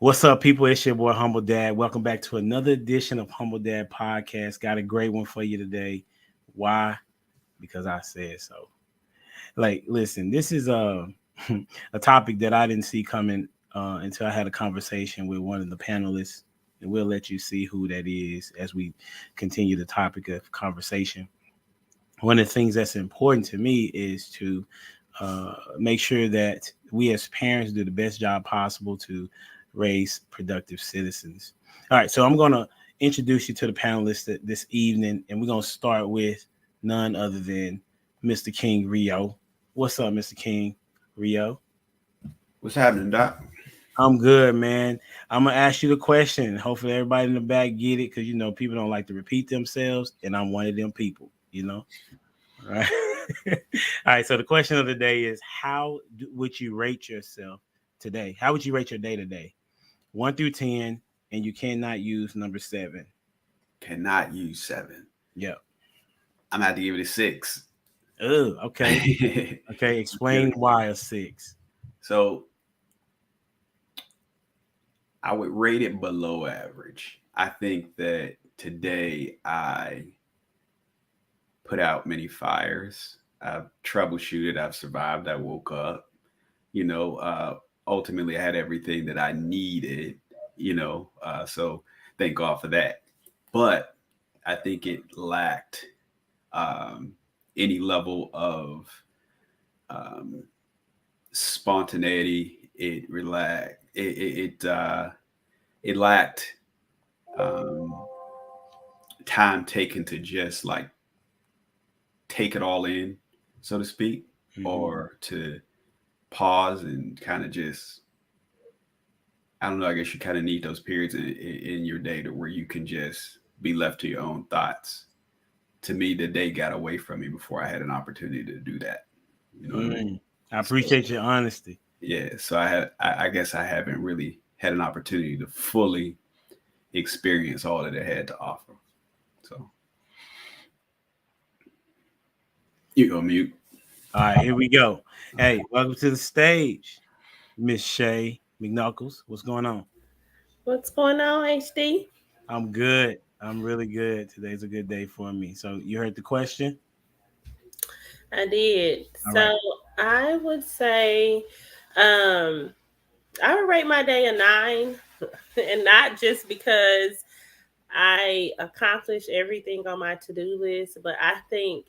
What's up, people? It's your boy Humble Dad. Welcome back to another edition of Humble Dad Podcast. Got a great one for you today. Why? Because I said so. Listen, this is a topic that I didn't see coming until I had a conversation with one of the panelists, and we'll let you see who that is as we continue the topic of conversation. One of the things that's important to me is to make sure that we as parents do the best job possible to raise productive citizens. All right, so I'm going to introduce you to the panelists this evening, and we're going to start with none other than Mr. King Rio. What's up, Mr. King Rio? What's happening, Doc? I'm good, man. I'm going to ask you the question. Hopefully everybody in the back get it because, people don't like to repeat themselves, and I'm one of them people. All right. All right. So the question of the day is, how would you rate yourself today? How would you rate your day today? 1 through 10, and you cannot use number 7. Cannot use 7. Yeah. I'm gonna have to give it a 6. Oh, okay. Okay. Explain why a 6. So I would rate it below average. I think that today I put out many fires. I've troubleshooted. I've survived. I woke up. Ultimately, I had everything that I needed. So thank God for that. But I think it lacked any level of spontaneity. It lacked time taken to just like take it all in, so to speak, or to pause and kind of just, I don't know, I guess you kind of need those periods in your day to where you can just be left to your own thoughts. To me, the day got away from me before I had an opportunity to do that. You know what I mean? I appreciate your honesty. Yeah. So I guess I haven't really had an opportunity to fully experience all that it had to offer. So you go mute. All right, here we go. Hey, welcome to the stage, Miss Shay McKnuckles. What's going on? What's going on, HD? I'm good. I'm really good. Today's a good day for me. So you heard the question? I did. All So right. I would say I would rate my day a 9, and not just because I accomplished everything on my to-do list, but I think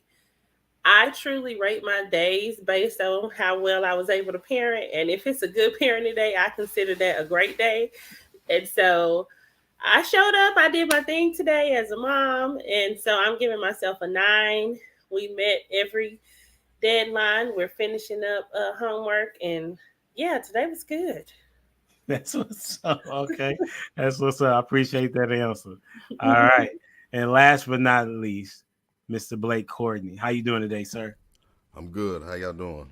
I truly rate my days based on how well I was able to parent. And if it's a good parenting day, I consider that a great day. And so I showed up, I did my thing today as a mom, and so I'm giving myself a 9. We met every deadline. We're finishing up homework, and yeah, today was good. That's what's up. Okay. That's what's up. I appreciate that answer. All right. And last but not least, Mr. Blake Courtney. How you doing today, sir? I'm good. How y'all doing?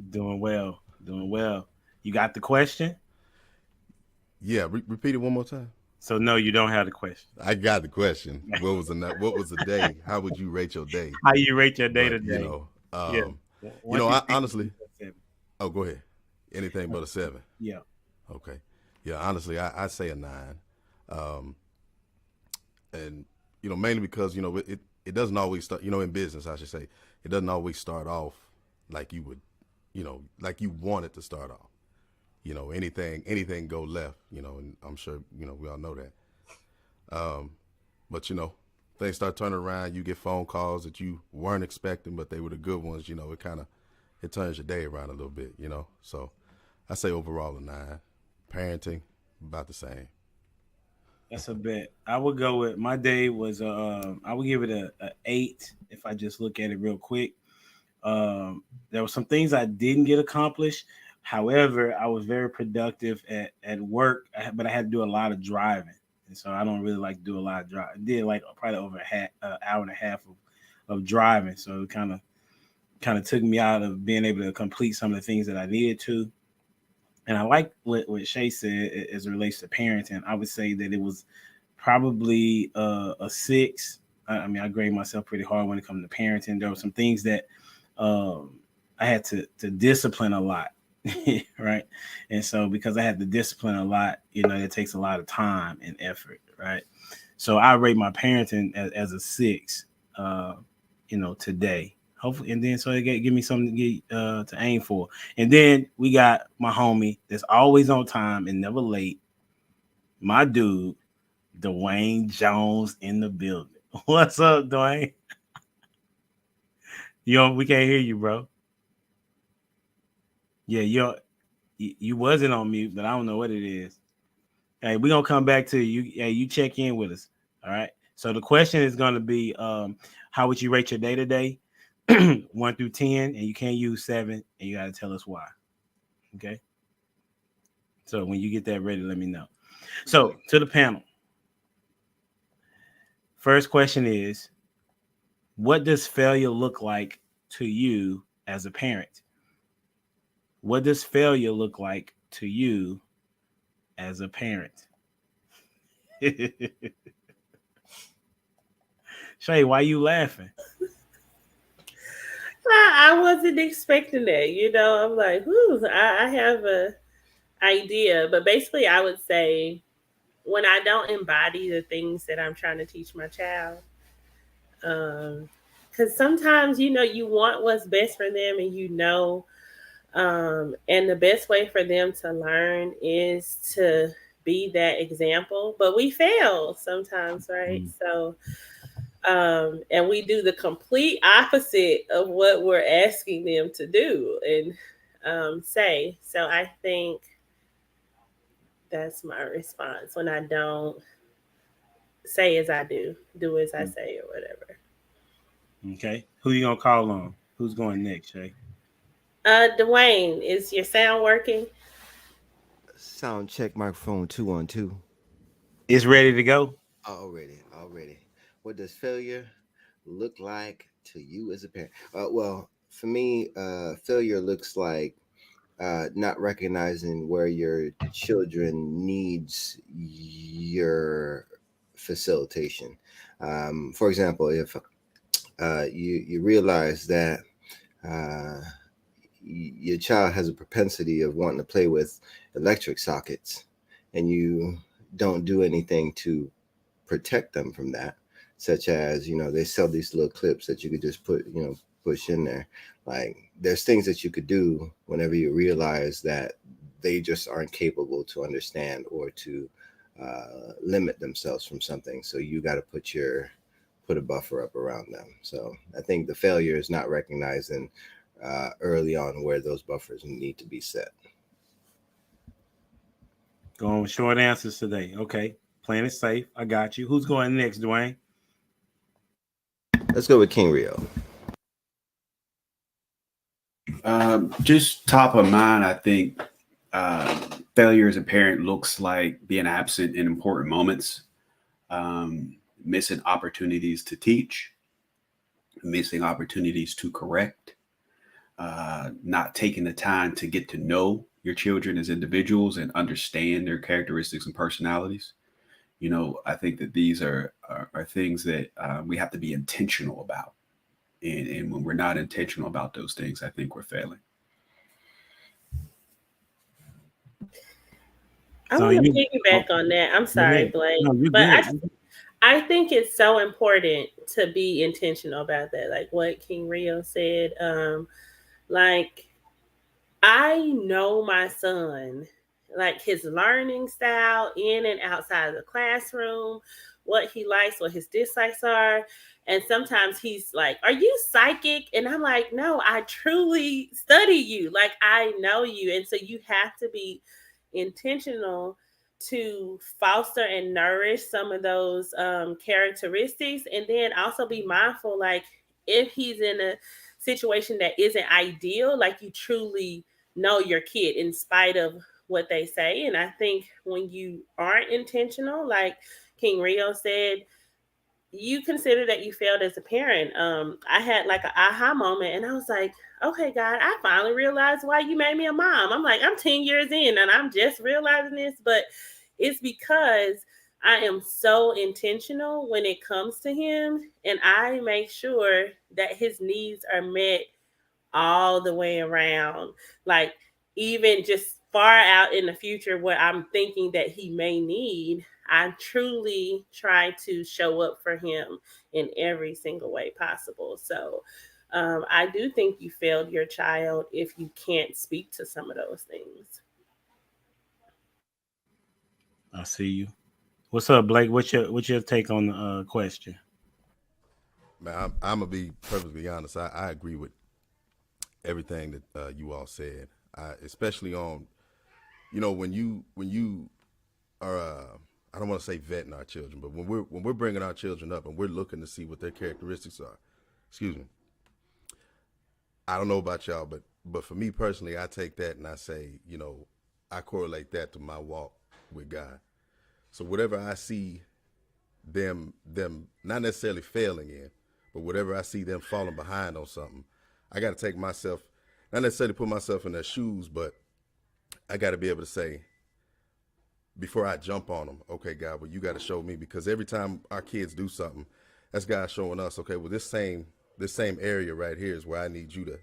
Doing well. Doing well. You got the question? Yeah, repeat it one more time. So no, you don't have the question. I got the question. What was the day? How would you rate your day? How you rate your day But, today? Yeah. Honestly. Oh, go ahead. Anything but a 7. Yeah. Okay. Yeah, honestly, I say a 9. And mainly because it doesn't always start. In business, I should say, it doesn't always start off like you would, like you want it to start off. Anything go left, and I'm sure, we all know that. But, things start turning around, you get phone calls that you weren't expecting, but they were the good ones, it turns your day around a little bit, So I say overall a 9. Parenting, about the same. That's a bet. I would go with my day was I would give it a 8 if I just look at it real quick. There were some things I didn't get accomplished. However, I was very productive at work, but I had to do a lot of driving. And so I don't really like to do a lot of driving. I did like probably over hour and a half of driving. So it kind of took me out of being able to complete some of the things that I needed to. And I like what Shay said as it relates to parenting. I would say that it was probably a 6. I mean, I grade myself pretty hard when it comes to parenting. There were some things that I had to discipline a lot. right? And so because I had to discipline a lot, it takes a lot of time and effort, right? So I rate my parenting as a 6, today. Hopefully, and then so they give me something to aim for. And then we got my homie that's always on time and never late. My dude, Dwayne Jones in the building. What's up, Dwayne? We can't hear you, bro. Yeah, you wasn't on mute, but I don't know what it is. Hey, we're gonna come back to you. Hey, you check in with us. All right. So the question is gonna be how would you rate your day to day? 1 through 10, and you can't use 7, and you gotta tell us why. Okay. So when you get that ready, let me know. So to the panel. First question is, what does failure look like to you as a parent? What does failure look like to you as a parent? Shay, why you laughing? I wasn't expecting that. I'm like, I have a idea, but basically, I would say when I don't embody the things that I'm trying to teach my child, because sometimes you want what's best for them, and the best way for them to learn is to be that example. But we fail sometimes, right? So and we do the complete opposite of what we're asking them to do and say. So I think that's my response when I don't say as I do as I say, or whatever. Okay. Who you gonna call on? Who's going next, Shay? Dwayne, is your sound working? Sound check microphone 2 1 2. It's ready to go. Already. What does failure look like to you as a parent? Well, for me, failure looks like not recognizing where your children needs your facilitation. For example, if you realize that uh, your child has a propensity of wanting to play with electric sockets, and you don't do anything to protect them from that, such as they sell these little clips that you could just push in there. Like, there's things that you could do whenever you realize that they just aren't capable to understand or to limit themselves from something. So you got to put a buffer up around them. So I think the failure is not recognizing early on where those buffers need to be set. Going with short answers today. Okay. Playing it safe. I got you. Who's going next, Dwayne? Let's go with King Rio. Just top of mind, I think failure as a parent looks like being absent in important moments, missing opportunities to teach, missing opportunities to correct, not taking the time to get to know your children as individuals and understand their characteristics and personalities. I think that these are things that we have to be intentional about. And when we're not intentional about those things, I think we're failing. I want to piggyback on that. I'm sorry, Blake, but I think it's so important to be intentional about that. Like what King Rio said. Like, I know my son, like his learning style in and outside of the classroom, what he likes, what his dislikes are. And sometimes he's like, "Are you psychic?" And I'm like, "No, I truly study you. Like, I know you." And so you have to be intentional to foster and nourish some of those characteristics. And then also be mindful, like, if he's in a situation that isn't ideal, like, you truly know your kid in spite of what they say. And I think when you aren't intentional, like King Rio said, you consider that you failed as a parent. I had like an aha moment, and I was like, okay, God, I finally realized why you made me a mom. I'm like, I'm 10 years in and I'm just realizing this, but it's because I am so intentional when it comes to him, and I make sure that his needs are met all the way around. Like, even just far out in the future, what I'm thinking that he may need, I truly try to show up for him in every single way possible. So I do think you failed your child if you can't speak to some of those things. I see you. What's up, Blake? What's your take on the question? Man, I'm gonna be perfectly honest. I agree with everything that you all said. Especially on, when you are, I don't want to say vetting our children, but when we're bringing our children up and we're looking to see what their characteristics are. Excuse me. I don't know about y'all, but for me personally, I take that and I say, I correlate that to my walk with God. So whatever I see them not necessarily failing in, but whatever I see them falling behind on something, I got to take myself, not necessarily put myself in their shoes, but I got to be able to say, before I jump on them, okay, God, well, you got to show me, because every time our kids do something, that's God showing us, okay, well, this same area right here is where I need you to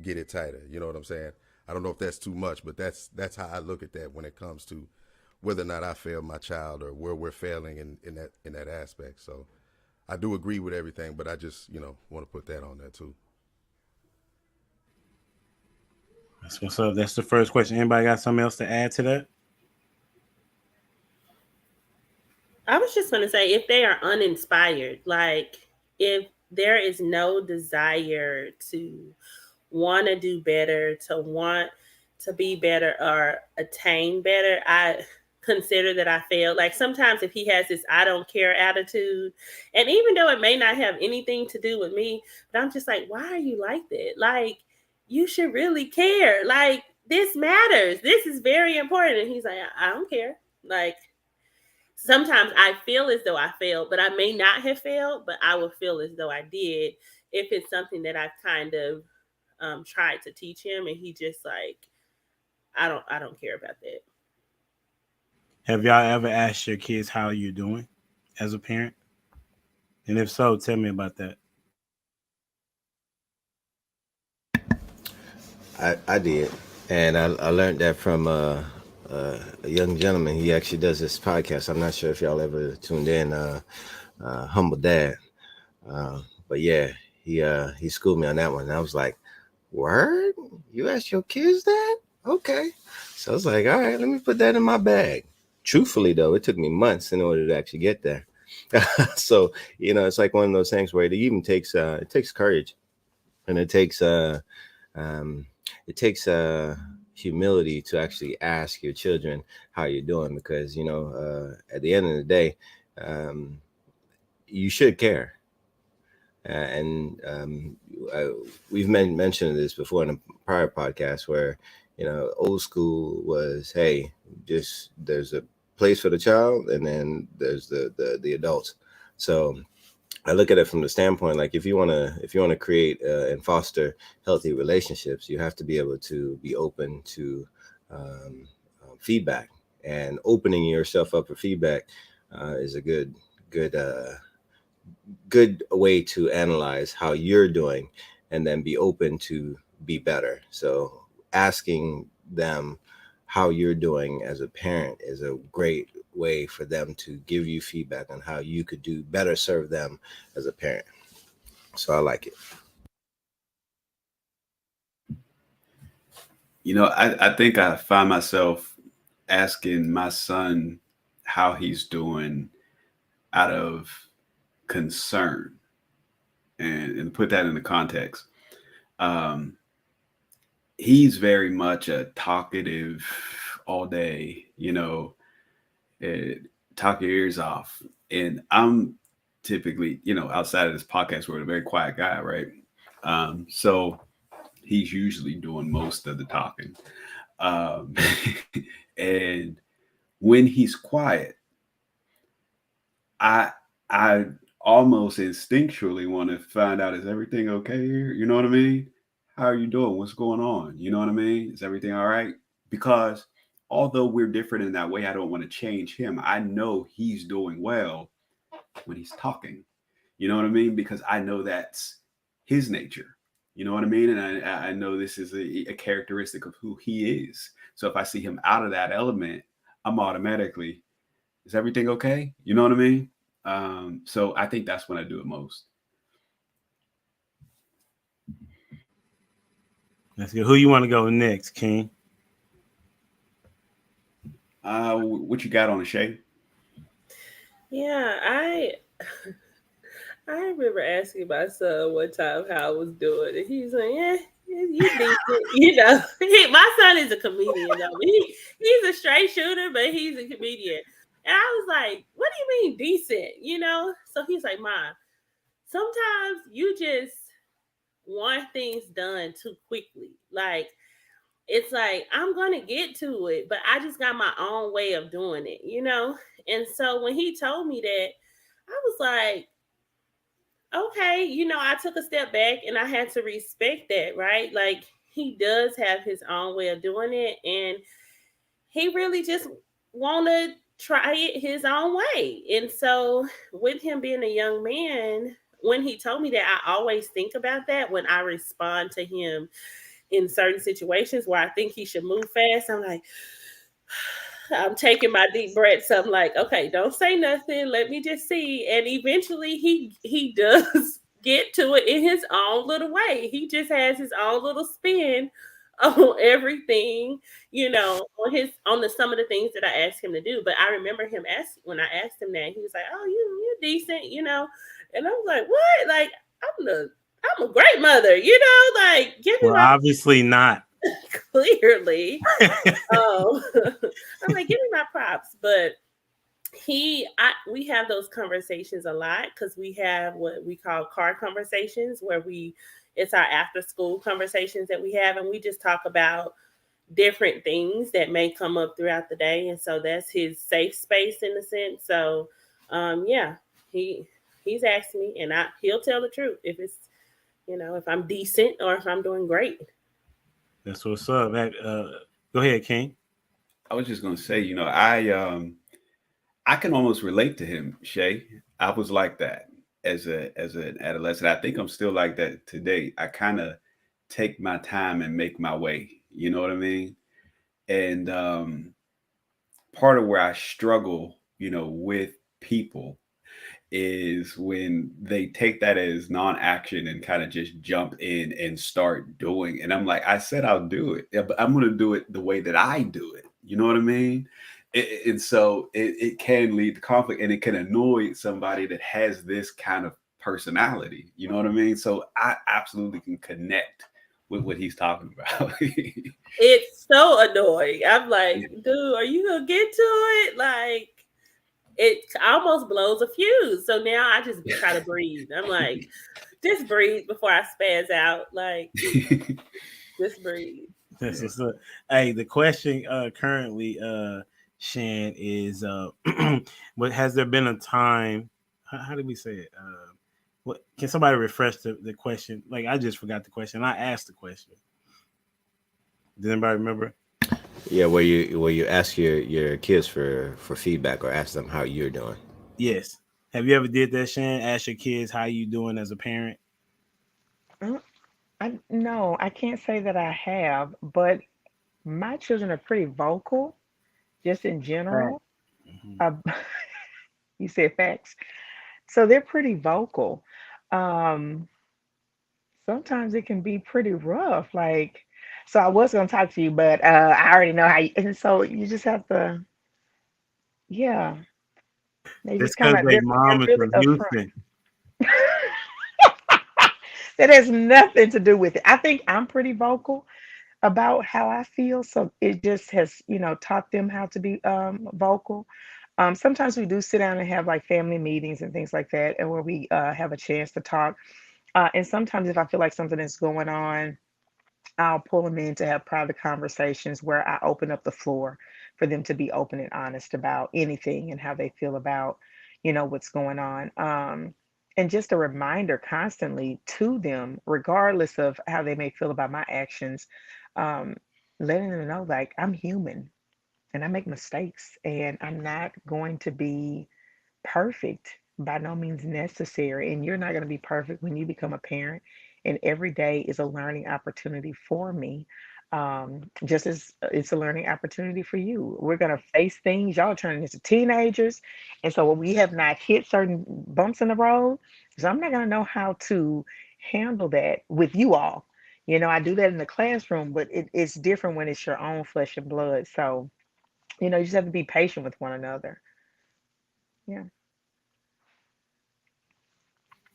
get it tighter. You know what I'm saying? I don't know if that's too much, but that's how I look at that when it comes to whether or not I fail my child or where we're failing in that aspect. So I do agree with everything, but I just want to put that on there too. That's what's up. That's the first question. Anybody got something else to add to that? I was just going to say, if they are uninspired, like if there is no desire to want to do better, to want to be better or attain better, I consider that I failed. Like sometimes if he has this I don't care attitude, and even though it may not have anything to do with me, but I'm just like, why are you like that? Like, you should really care. Like, this matters. This is very important. And he's like, I don't care. Like, sometimes I feel as though I failed, but I may not have failed, but I will feel as though I did if it's something that I've kind of tried to teach him, and he just like, I don't care about that. Have y'all ever asked your kids how you're doing as a parent? And if so, tell me about that. I did, and I learned that from a young gentleman. He actually does this podcast. I'm not sure if y'all ever tuned in. Humble Dad, but yeah, he schooled me on that one. And I was like, "Word? You asked your kids that? Okay." So I was like, "All right, let me put that in my bag." Truthfully, though, it took me months in order to actually get there. So it's like one of those things where it takes courage, and um, it takes humility to actually ask your children how you're doing, because at the end of the day, um, you should care. And we've mentioned this before in a prior podcast where old school was, hey, just there's a place for the child, and then there's the adults. So I look at it from the standpoint, like if you want to create and foster healthy relationships, you have to be able to be open to feedback, and opening yourself up for feedback is a good way to analyze how you're doing, and then be open to be better. So asking them how you're doing as a parent is a great way for them to give you feedback on how you could do better, serve them as a parent. So I like it. I think I find myself asking my son how he's doing out of concern, and put that in the context. He's very much a talkative all day, talk your ears off. And I'm typically, outside of this podcast, we're a very quiet guy, right? So he's usually doing most of the talking. And when he's quiet, I almost instinctually want to find out, is everything okay here? You know what I mean? How are you doing? What's going on? You know what I mean? Is everything all right? Because although we're different in that way, I don't want to change him. I know he's doing well when he's talking. You know what I mean? Because I know that's his nature. You know what I mean? And I know this is a characteristic of who he is. So if I see him out of that element, I'm automatically, is everything okay? You know what I mean? So I think that's when I do it most. That's good. Who you want to go next, King? What you got on the Shay? Yeah, I remember asking my son one time how I was doing, and he's like, "Yeah, you decent." You know, my son is a comedian though. He's a straight shooter, but he's a comedian. And I was like, "What do you mean decent?" You know? So he's like, "Mom, sometimes you just want things done too quickly. Like it's like I'm gonna get to it, but I just got my own way of doing it, you know?" And so when he told me that, I was like, okay, you know, I took a step back and I had to respect that, right? Like he does have his own way of doing it, and he really just want to try it his own way. And so, with him being a young man, when he told me that, I always think about that when I respond to him in certain situations where I think he should move fast. I'm like, I'm taking my deep breaths. I'm like, okay, don't say nothing. Let me just see. And eventually he does get to it in his own little way. He just has his own little spin on everything, you know, on the some of the things that I asked him to do. But I remember him asking when I asked him that, he was like, "Oh, you're decent, you know." And I was like, "What? Like, I'm a great mother, you know, like give me Well, my obviously not. clearly." Um, I'm like, give me my props. But we have those conversations a lot because we have what we call car conversations where it's our after school conversations that we have, and we just talk about different things that may come up throughout the day. And so that's his safe space in a sense. So, yeah, he's asked me, and he'll tell the truth if it's, you know, if I'm decent or if I'm doing great. That's what's up. Go ahead, King. I was just gonna say, I can almost relate to him, Shay. I was like that as an adolescent. I think I'm still like that today. I kind of take my time and make my way. You know what I mean? And part of where I struggle, with people is when they take that as non-action and kind of just jump in and start doing. And I'm like, I said I'll do it, yeah, but I'm going to do it the way that I do it. You know what I mean? And so it can lead to conflict, and it can annoy somebody that has this kind of personality. You know what I mean? So I absolutely can connect with what he's talking about. It's so annoying. I'm like, dude, are you gonna get to it? Like, it almost blows a fuse. So now I just try to breathe. I'm like, just breathe before I spaz out. Like, just breathe. That's what's up. Hey, the question currently, Shan, is what has there been a time? How did we say it? What can somebody refresh the question? Like I just forgot the question. I asked the question. Does anybody remember? Yeah, where you ask your kids for feedback or ask them how you're doing. Yes. Have you ever did that, Shan? Ask your kids how you doing as a parent? Mm, no, I can't say that I have, but my children are pretty vocal, just in Right. general. Mhm. Uh, you said facts, so they're pretty vocal. Um, Sometimes it can be pretty rough. Like, so I was gonna talk to you, but I already know how. And so you just have to, yeah. They It's just kind because of they they're mom is really from upfront. Houston. That has nothing to do with it. I think I'm pretty vocal about how I feel. So it just has, taught them how to be vocal. Sometimes we do sit down and have like family meetings and things like that, and where we have a chance to talk. And sometimes if I feel like something is going on, I'll pull them in to have private conversations where I open up the floor for them to be open and honest about anything and how they feel about, what's going on. And just a reminder constantly to them, regardless of how they may feel about my actions, um, letting them know like I'm human and I make mistakes and I'm not going to be perfect, by no means necessary. And you're not going to be perfect when you become a parent And every day is a learning opportunity for me. Just as it's a learning opportunity for you. We're going to face things. Y'all are turning into teenagers. And so we have not hit certain bumps in the road. So I'm not going to know how to handle that with you all. I do that in the classroom, but it's different when it's your own flesh and blood. So, you just have to be patient with one another. Yeah.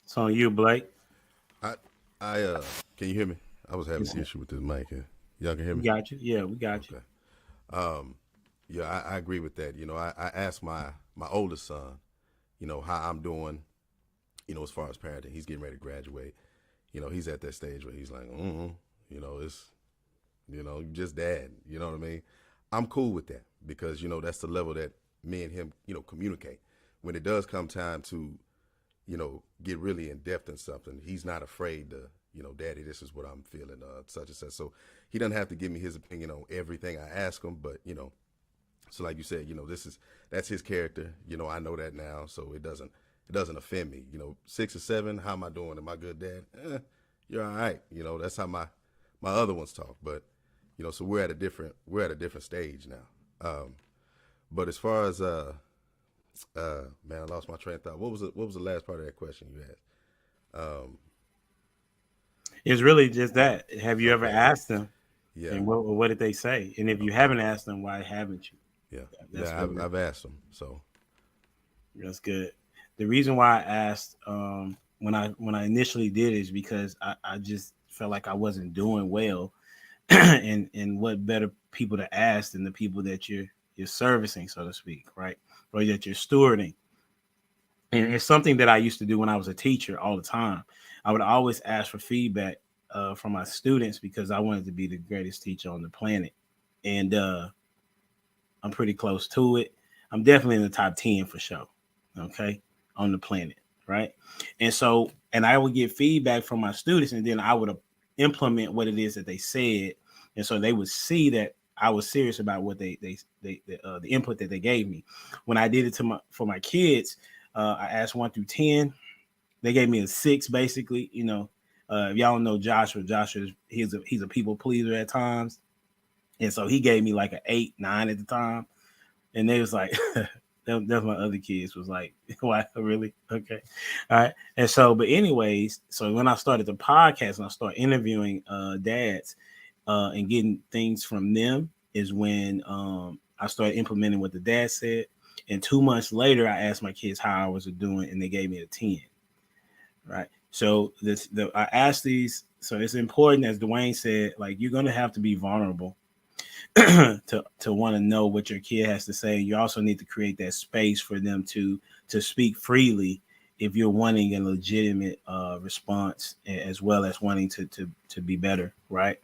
So on you, Blake. I can you hear me? I was having an issue with this mic here. Y'all can hear We me? got you. Yeah, we got you. Okay. Yeah, I agree with that. I asked my oldest son, how I'm doing, as far as parenting. He's getting ready to graduate. He's at that stage where he's like, it's, just dad. You know what I mean? I'm cool with that because, that's the level that me and him, communicate. When it does come time to, get really in depth in something, he's not afraid to, daddy, this is what I'm feeling, such and such. So he doesn't have to give me his opinion on everything I ask him, but, so like you said, that's his character. I know that now, so it doesn't offend me. 6 or 7, how am I doing? Am I good, Dad? You're all right. That's how my other ones talk. But so we're at a different stage now. But as far as man, I lost my train of thought. What was the last part of that question you asked? It's really just that. Have you ever Okay. asked them? Yeah, And what did they say? And if you haven't asked them, why haven't you? yeah, That's yeah. really- I've asked them. So That's good. The reason why I asked when I initially did is because I just felt like I wasn't doing well, and what better people to ask than the people that you're servicing, so to speak, right? Or that you're stewarding. And it's something that I used to do when I was a teacher all the time. I would always ask for feedback from my students because I wanted to be the greatest teacher on the planet, and I'm pretty close to it. I'm definitely in the top 10 for sure. Okay, on the planet, right? And I would get feedback from my students, and then I would implement what it is that they said, and so they would see that I was serious about what the input that they gave me. When I did it for my kids, I asked 1 through 10. They gave me a 6, basically. If y'all don't know Joshua, he's a people pleaser at times, and so he gave me like an 8, 9 at the time, and they was like. That's my other kids was like, why really? Okay. All right. And so, but anyways, so when I started the podcast and I started interviewing dads and getting things from them is when I started implementing what the dad said. And 2 months later, I asked my kids how I was doing, and they gave me a 10. Right. So I asked these. So it's important, as Dwayne said, like you're gonna have to be vulnerable to want to know what your kid has to say. You also need to create that space for them to speak freely if you're wanting a legitimate response, as well as wanting to be better, right?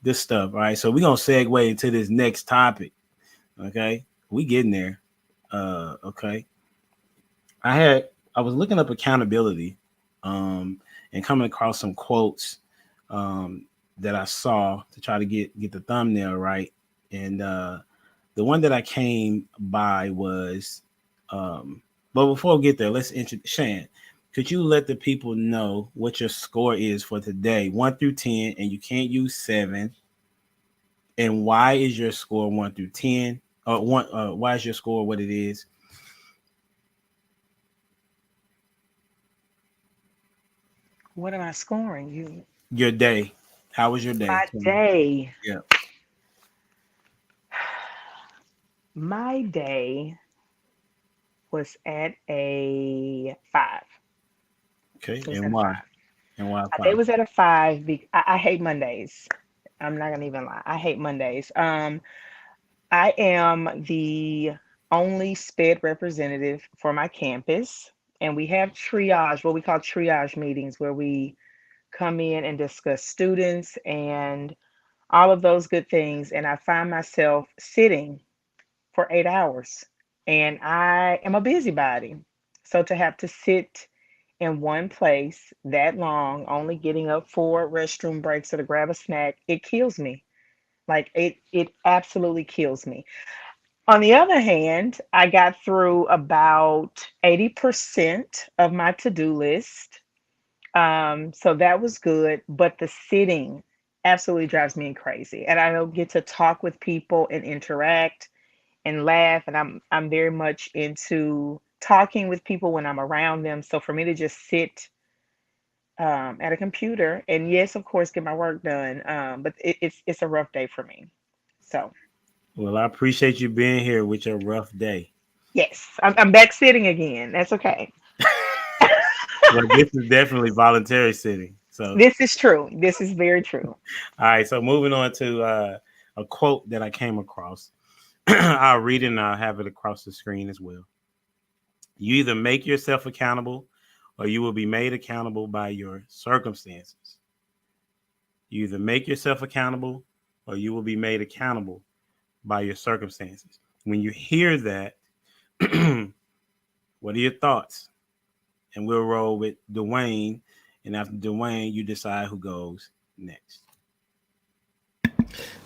This stuff, right? So we're gonna segue into this next topic. Okay, we getting there. Okay. I was looking up accountability and coming across some quotes that I saw to try to get the thumbnail right. And the one that I came by was, but before we get there, let's introduce Shan. Could you let the people know what your score is for today, 1 through 10, and you can't use 7? And why is your score 1 through 10? Why is your score what it is? What am I scoring? Your day. How was your day? My day. Yeah. My day was at a 5. Okay. It was And at a why? 5. And why? My day was at a 5. I hate Mondays. I'm not gonna even lie. I hate Mondays. I am the only SPED representative for my campus, and we have triage, what we call triage meetings, where we come in and discuss students and all of those good things. And I find myself sitting for 8 hours, and I am a busybody. So to have to sit in one place that long, only getting up for restroom breaks or to grab a snack, it kills me. Like it absolutely kills me. On the other hand, I got through about 80% of my to-do list. So that was good, but the sitting absolutely drives me crazy. And I don't get to talk with people and interact and laugh. And I'm very much into talking with people when I'm around them. So for me to just sit at a computer and yes, of course, get my work done. But it's a rough day for me. So Well, I appreciate you being here with your rough day. yes, I'm back sitting again. That's okay. Well, this is definitely voluntary sitting. So, This is true. This is very true. all right. So, moving on to a quote that I came across. I'll read it and I'll have it across the screen as well. You either make yourself accountable or you will be made accountable by your circumstances. You either make yourself accountable or you will be made accountable by your circumstances. When you hear that, what are your thoughts? And we'll roll with Dwayne. And after Dwayne, you decide who goes next.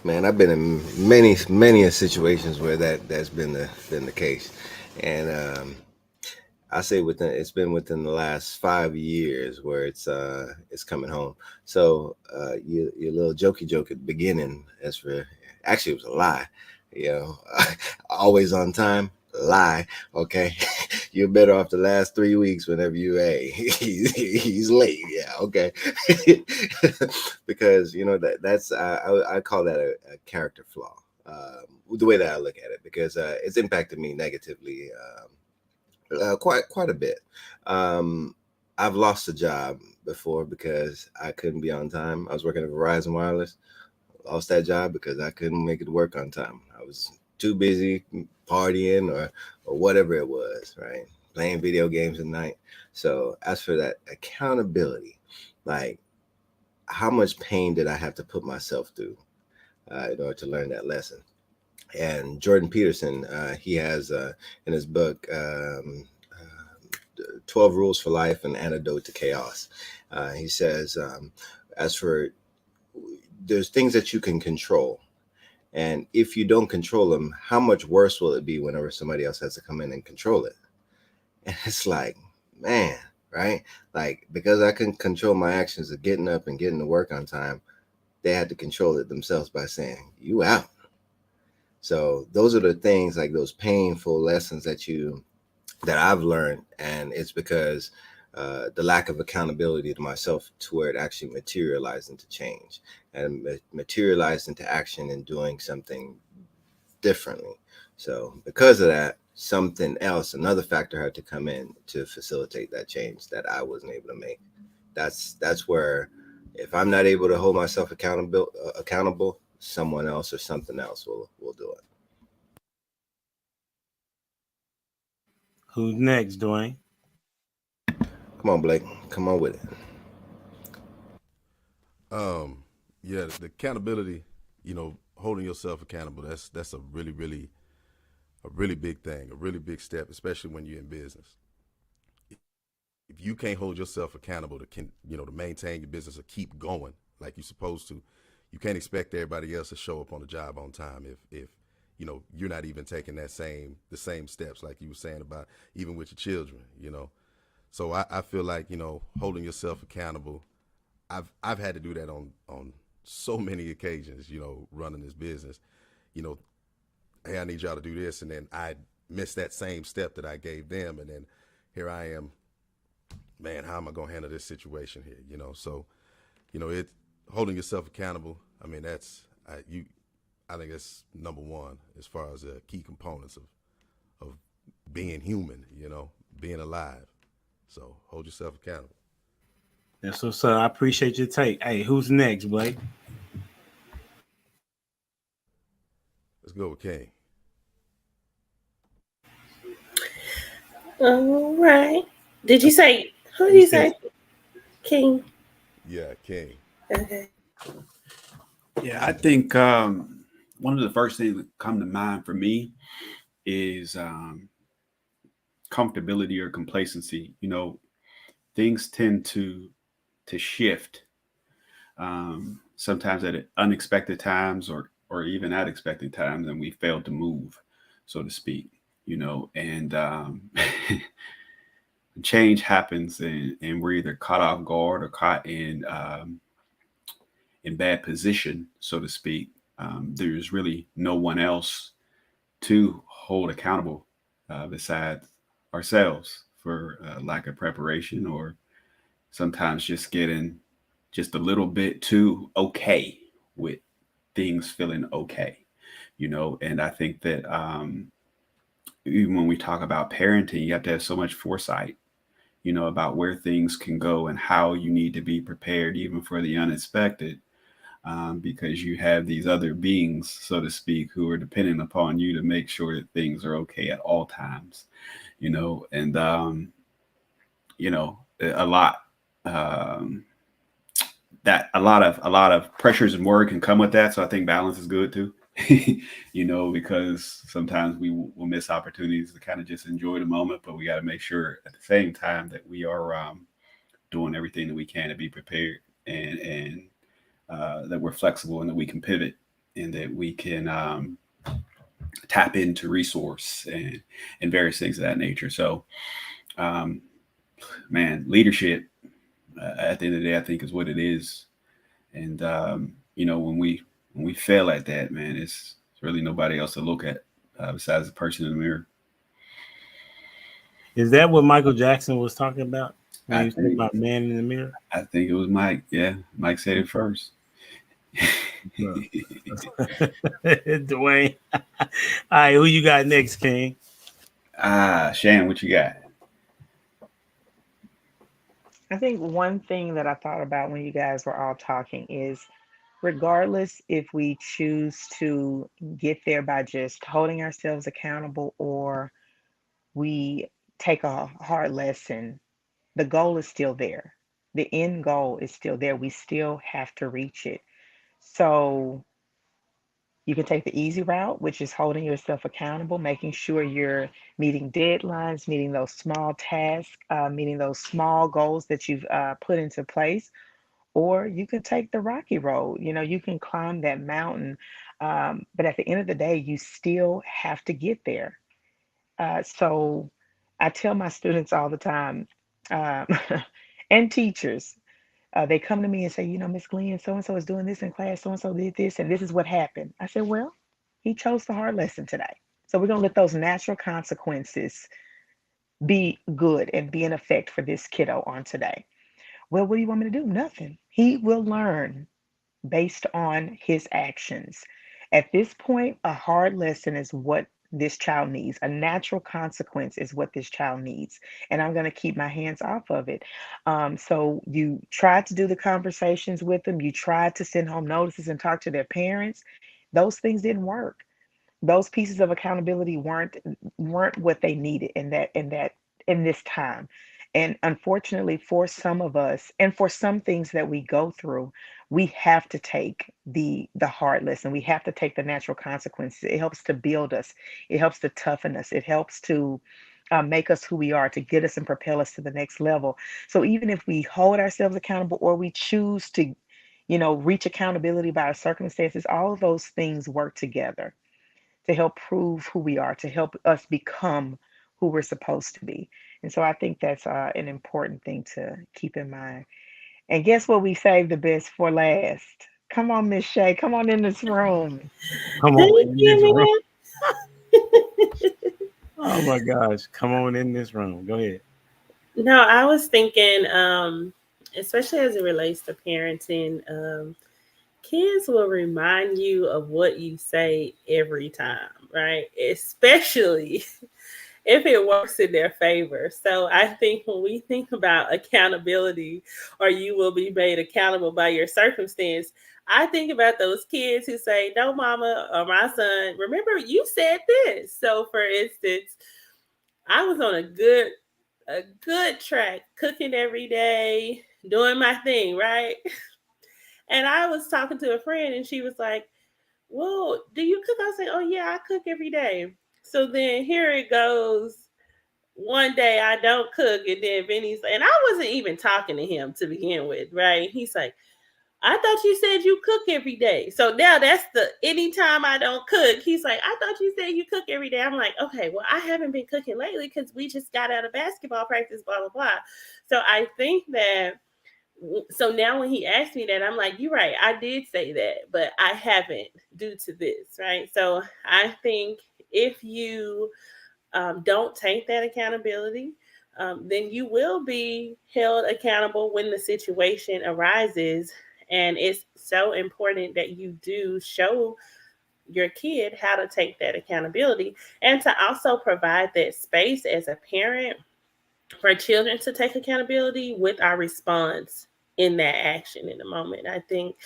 Man, I've been in many situations where that's been the case, and I say it's been within the last 5 years where it's coming home. So your little jokey joke at the beginning, as for actually it was a lie, you know, always on time. Lie, okay. You're better off the last 3 weeks whenever he's late. Yeah, okay. Because that's I call that a character flaw. The way that I look at it, because it's impacted me negatively quite a bit. I've lost a job before because I couldn't be on time. I was working at Verizon Wireless. Lost that job because I couldn't make it to work on time. I was too busy partying or whatever it was, right? Playing video games at night. So as for that accountability, like how much pain did I have to put myself through in order to learn that lesson? And Jordan Peterson, he has in his book, 12 Rules for Life, An Antidote to Chaos. He says, as for there's things that you can control. And if you don't control them, how much worse will it be whenever somebody else has to come in and control it? And it's like, man, right? Like, because I can control my actions of getting up and getting to work on time, they had to control it themselves by saying, you out. So those are the things, like those painful lessons that I've learned. And it's because the lack of accountability to myself to where it actually materialized into change and materialized into action and doing something differently. So because of that, something else, another factor had to come in to facilitate that change that I wasn't able to make. That's where if I'm not able to hold myself accountable, someone else or something else will do it. Who's next, Dwayne? Come on, Blake. Come on with it. Yeah, the accountability, holding yourself accountable, that's a really big thing, a really big step, especially when you're in business. If you can't hold yourself accountable to maintain your business or keep going like you're supposed to, you can't expect everybody else to show up on the job on time if you're not even taking the same steps like you were saying about even with your children, So I feel like, holding yourself accountable, I've had to do that on so many occasions, running this business. Hey, I need y'all to do this, and then I missed that same step that I gave them, and then here I am, man, how am I gonna handle this situation here? So, it holding yourself accountable. I mean, I think that's number one as far as the key components of being human, being alive. So hold yourself accountable. That's what's up. I appreciate your take. Hey, who's next, Blake? Let's go with King. All right. Did you say, who did you say? King. Yeah, King. Okay. Yeah, I think one of the first things that come to mind for me is comfortability or complacency. Things tend to shift sometimes at unexpected times or even at expected times, and we fail to move, so to speak. And change happens and we're either caught off guard or caught in bad position, so to speak, there's really no one else to hold accountable besides ourselves for lack of preparation, or sometimes just getting just a little bit too okay with things feeling okay, and I think that even when we talk about parenting, you have to have so much foresight, about where things can go and how you need to be prepared even for the unexpected, because you have these other beings, so to speak, who are dependent upon you to make sure that things are okay at all times, and a lot that a lot of pressures and work can come with that. So I think balance is good too. Because sometimes we will miss opportunities to kind of just enjoy the moment, but we got to make sure at the same time that we are doing everything that we can to be prepared, and that we're flexible and that we can pivot and that we can tap into resource and various things of that nature. So, man, leadership at the end of the day, I think, is what it is. And when we fail at that, man, it's really nobody else to look at besides the person in the mirror. Is that what Michael Jackson was talking about when I he was talking about man in the mirror? I think it was Mike. Yeah, Mike said it first. Dwayne. All right, who you got next, King? Shan, what you got? I think one thing that I thought about when you guys were all talking is, regardless if we choose to get there by just holding ourselves accountable or we take a hard lesson, the goal is still there. The end goal is still there. We still have to reach it. So you can take the easy route, which is holding yourself accountable, making sure you're meeting deadlines, meeting those small tasks, meeting those small goals that you've put into place. Or you can take the rocky road. You can climb that mountain. But at the end of the day, you still have to get there. So I tell my students all the time, um, and teachers, they come to me and say, Miss Glenn, so and so is doing this in class, so and so did this, and this is what happened. I said, well, he chose the hard lesson today. So we're going to let those natural consequences be good and be in effect for this kiddo on today. Well, what do you want me to do? Nothing. He will learn based on his actions. At this point, a hard lesson is what this child needs. A natural consequence is what this child needs. And I'm going to keep my hands off of it. So you tried to do the conversations with them. You tried to send home notices and talk to their parents. Those things didn't work. Those pieces of accountability weren't what they needed in this time. And unfortunately, for some of us, and for some things that we go through, we have to take the hard lesson. We have to take the natural consequences. It helps to build us. It helps to toughen us. It helps to make us who we are, to get us and propel us to the next level. So even if we hold ourselves accountable or we choose to, reach accountability by our circumstances, all of those things work together to help prove who we are, to help us become who we're supposed to be. And so I think that's an important thing to keep in mind. And guess what? We saved the best for last. Come on, Miss Shay. Come on in this room. Come Thank on in you, this room. man. Oh my gosh. Come on in this room. Go ahead. No, I was thinking, especially as it relates to parenting, kids will remind you of what you say every time, right? Especially if it works in their favor. So I think when we think about accountability, or you will be made accountable by your circumstance, I think about those kids who say, no, mama, or my son, remember you said this. So for instance, I was on a good track, cooking every day, doing my thing, right? And I was talking to a friend and she was like, well, do you cook? I was like, oh yeah, I cook every day. So then here it goes. One day I don't cook, and then Vinny's, and I wasn't even talking to him to begin with, right? He's like, I thought you said you cook every day. So now that's the anytime I don't cook, he's like, I thought you said you cook every day. I'm like, okay, well, I haven't been cooking lately because we just got out of basketball practice, blah, blah, blah. So I think that, so now when he asked me that, I'm like, you're right, I did say that, but I haven't due to this, right? So I think if you don't take that accountability, then you will be held accountable when the situation arises. And it's so important that you do show your kid how to take that accountability and to also provide that space as a parent for children to take accountability with our response in that action in the moment. I think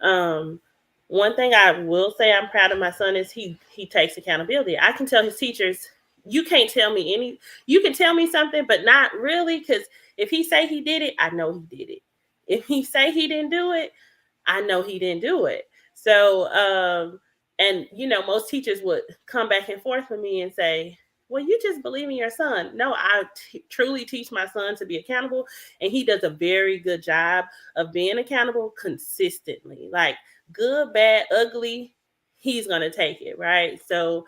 one thing I will say I'm proud of my son is he takes accountability. I can tell his teachers, you can't tell me you can tell me something, but not really, because if he say he did it, I know he did it. If he say he didn't do it, I know he didn't do it. So, and most teachers would come back and forth with me and say, well, you just believe in your son. No, I truly teach my son to be accountable, and he does a very good job of being accountable consistently. Like good, bad, ugly, he's going to take it, right? So,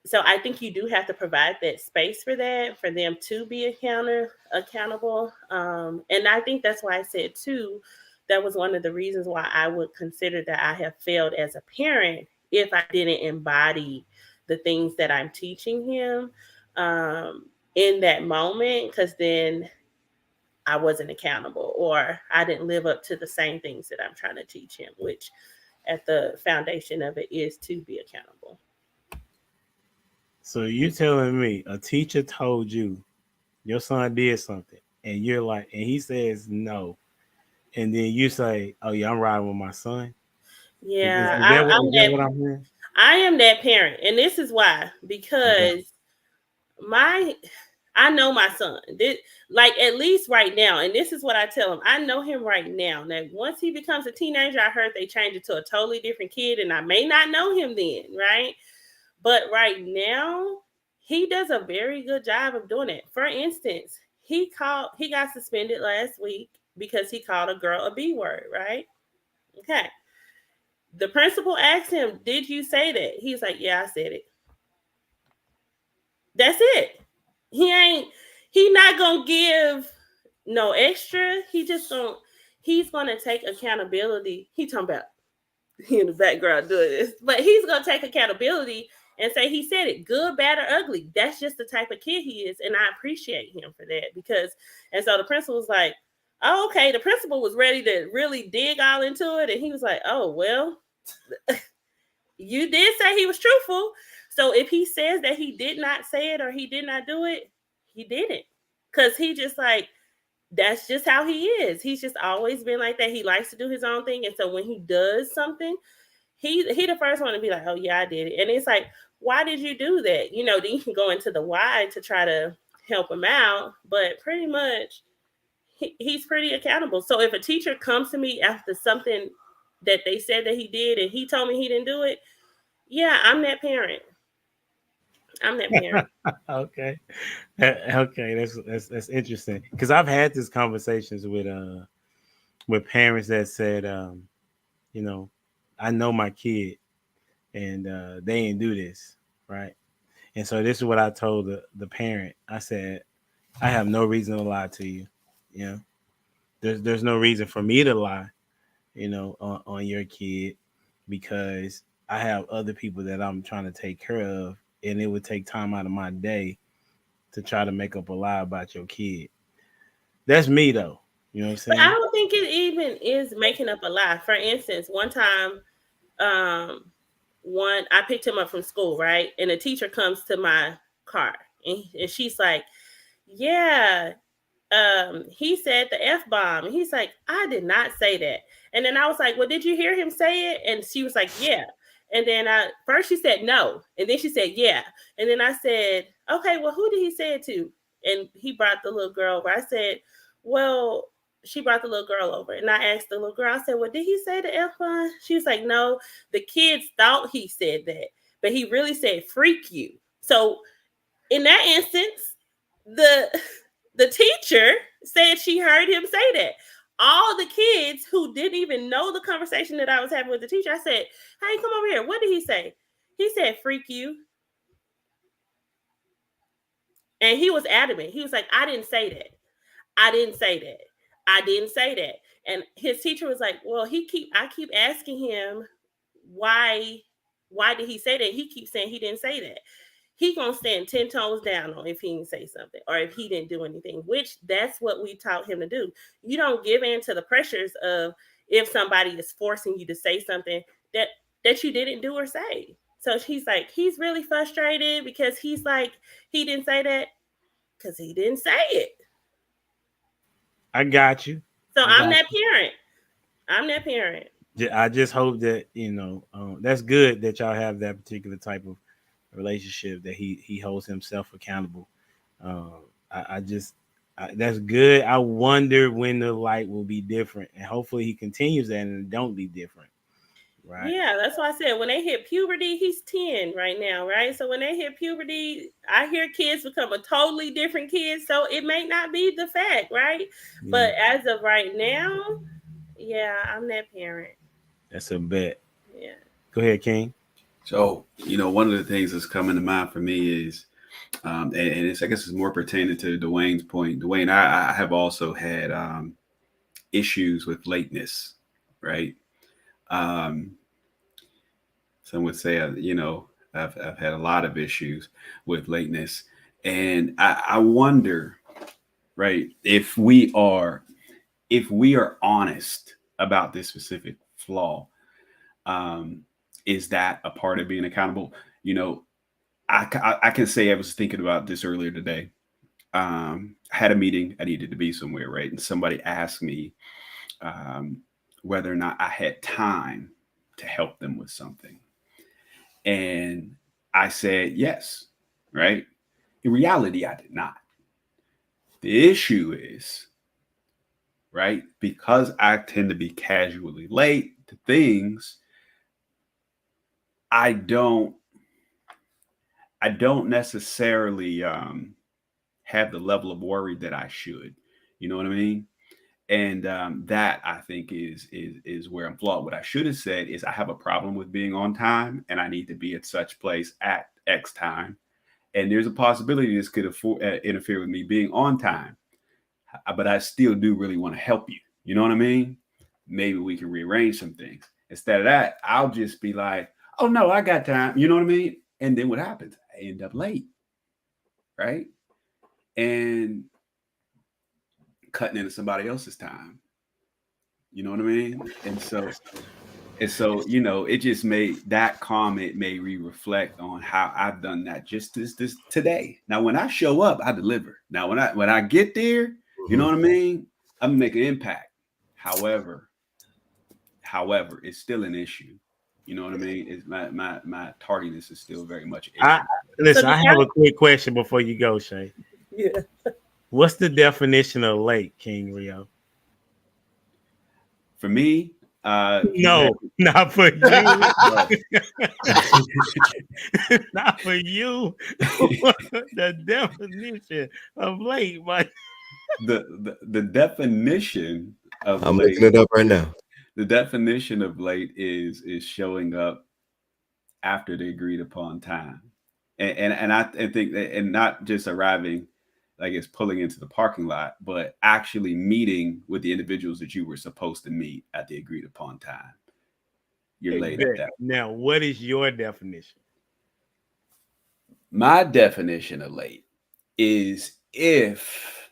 so I think you do have to provide that space for that, for them to be accountable. And I think that's why I said too, that was one of the reasons why I would consider that I have failed as a parent if I didn't embody the things that I'm teaching him in that moment, because then I wasn't accountable or I didn't live up to the same things that I'm trying to teach him, which at the foundation of it is to be accountable. So you telling me a teacher told you your son did something and you're like, and he says no, and then you say, oh yeah, I'm riding with my son? Yeah, is that what I'm hearing? I am that parent, and this is why, because I know my son. Like at least right now, and this is what I tell him. I know him right now. Now, once he becomes a teenager, I heard they changed it to a totally different kid, and I may not know him then, right? But right now, he does a very good job of doing it. For instance, he got suspended last week because he called a girl a B word, right? Okay. The principal asked him, did you say that? He's like, yeah, I said it. That's it. He not gonna give no extra. He's gonna take accountability. He talking about he in the background doing this, but he's gonna take accountability and say he said it, good, bad, or ugly. That's just the type of kid he is, and I appreciate him for that. And so the principal was like, oh, okay. The principal was ready to really dig all into it, and he was like, oh, well, you did say he was truthful. So if he says that he did not say it or he did not do it, he didn't. Because he just like, that's just how he is. He's just always been like that. He likes to do his own thing. And so when he does something, he the first one to be like, oh yeah, I did it. And it's like, why did you do that? Then you can go into the why to try to help him out. But pretty much he's pretty accountable. So if a teacher comes to me after something that they said that he did and he told me he didn't do it, yeah, I'm that parent. Okay. That's interesting, because I've had these conversations with parents that said, I know my kid and they ain't do this, right? And so this is what I told the parent. I said, I have no reason to lie to you. There's no reason for me to lie, on your kid, because I have other people that I'm trying to take care of, and it would take time out of my day to try to make up a lie about your kid. That's me though. You know what I'm saying? But I don't think it even is making up a lie. For instance, one time, I picked him up from school, right? And a teacher comes to my car and she's like, yeah, he said the F-bomb. And he's like, I did not say that. And then I was like, well, did you hear him say it? And she was like, yeah. And then first she said no. And then she said, yeah. And then I said, okay, well, who did he say it to? And he brought the little girl over. I said, well, she brought the little girl over. And I asked the little girl, I said, well, did he say the F-bomb? She was like, no, the kids thought he said that, but he really said freak you. So in that instance, the teacher said she heard him say that. all the kids who didn't even know the conversation that I was having with the teacher, I said, hey, come over here. What did he say? He said, freak you. And he was adamant. He was like, I didn't say that. I didn't say that. I didn't say that. And his teacher was like, well, I keep asking him why did he say that? He keeps saying he didn't say that. He gonna stand 10 toes down on if he didn't say something or if he didn't do anything, which that's what we taught him to do. You don't give in to the pressures of if somebody is forcing you to say something that you didn't do or say. So he's like, he's really frustrated because he's like, he didn't say that because he didn't say it. I got you. So I'm that parent. I'm that parent. I just hope that, that's good that y'all have that particular type of relationship that he holds himself accountable. That's good. I wonder when the light will be different, and hopefully he continues that and it don't be different. Right. Yeah, that's why I said when they hit puberty, he's 10 right now, right? So when they hit puberty, I hear kids become a totally different kid. So it may not be the fact, right? Yeah. But as of right now, yeah, I'm that parent. That's a bet. Yeah. Go ahead, King. So, one of the things that's coming to mind for me is, and it's, I guess it's more pertaining to Dwayne's point. Dwayne, I have also had issues with lateness, right? Some would say, I've had a lot of issues with lateness, and I wonder, right, if we are honest about this specific flaw, is that a part of being accountable? I can say I was thinking about this earlier today. I had a meeting. I needed to be somewhere, right? And somebody asked me whether or not I had time to help them with something. And I said yes, right? In reality, I did not. The issue is, right, because I tend to be casually late to things, I don't necessarily have the level of worry that I should. You know what I mean? And that I think is where I'm flawed. What I should have said is I have a problem with being on time, and I need to be at such place at X time. And there's a possibility this could interfere with me being on time, but I still do really want to help you. You know what I mean? Maybe we can rearrange some things. Instead of that, I'll just be like, oh no, I got time. You know what I mean? And then what happens? I end up late, right? And cutting into somebody else's time. You know what I mean? And so, it just made that comment made me reflect on how I've done that just this today. Now, when I show up, I deliver. Now, when I get there, you know what I mean? I'm making an impact. However, it's still an issue. You know what I mean? It's my tardiness is still very much an issue. I have a quick question before you go, Shay. Yeah. What's the definition of late, King Rio? For me, no, not for you. Not for you. The definition of late, but the definition of I'm late, looking it up right now. The definition of late is showing up after the agreed upon time, and I think that, and not just arriving, like it's pulling into the parking lot, but actually meeting with the individuals that you were supposed to meet at the agreed upon time. You're late at that. Now, what is your definition? My definition of late is if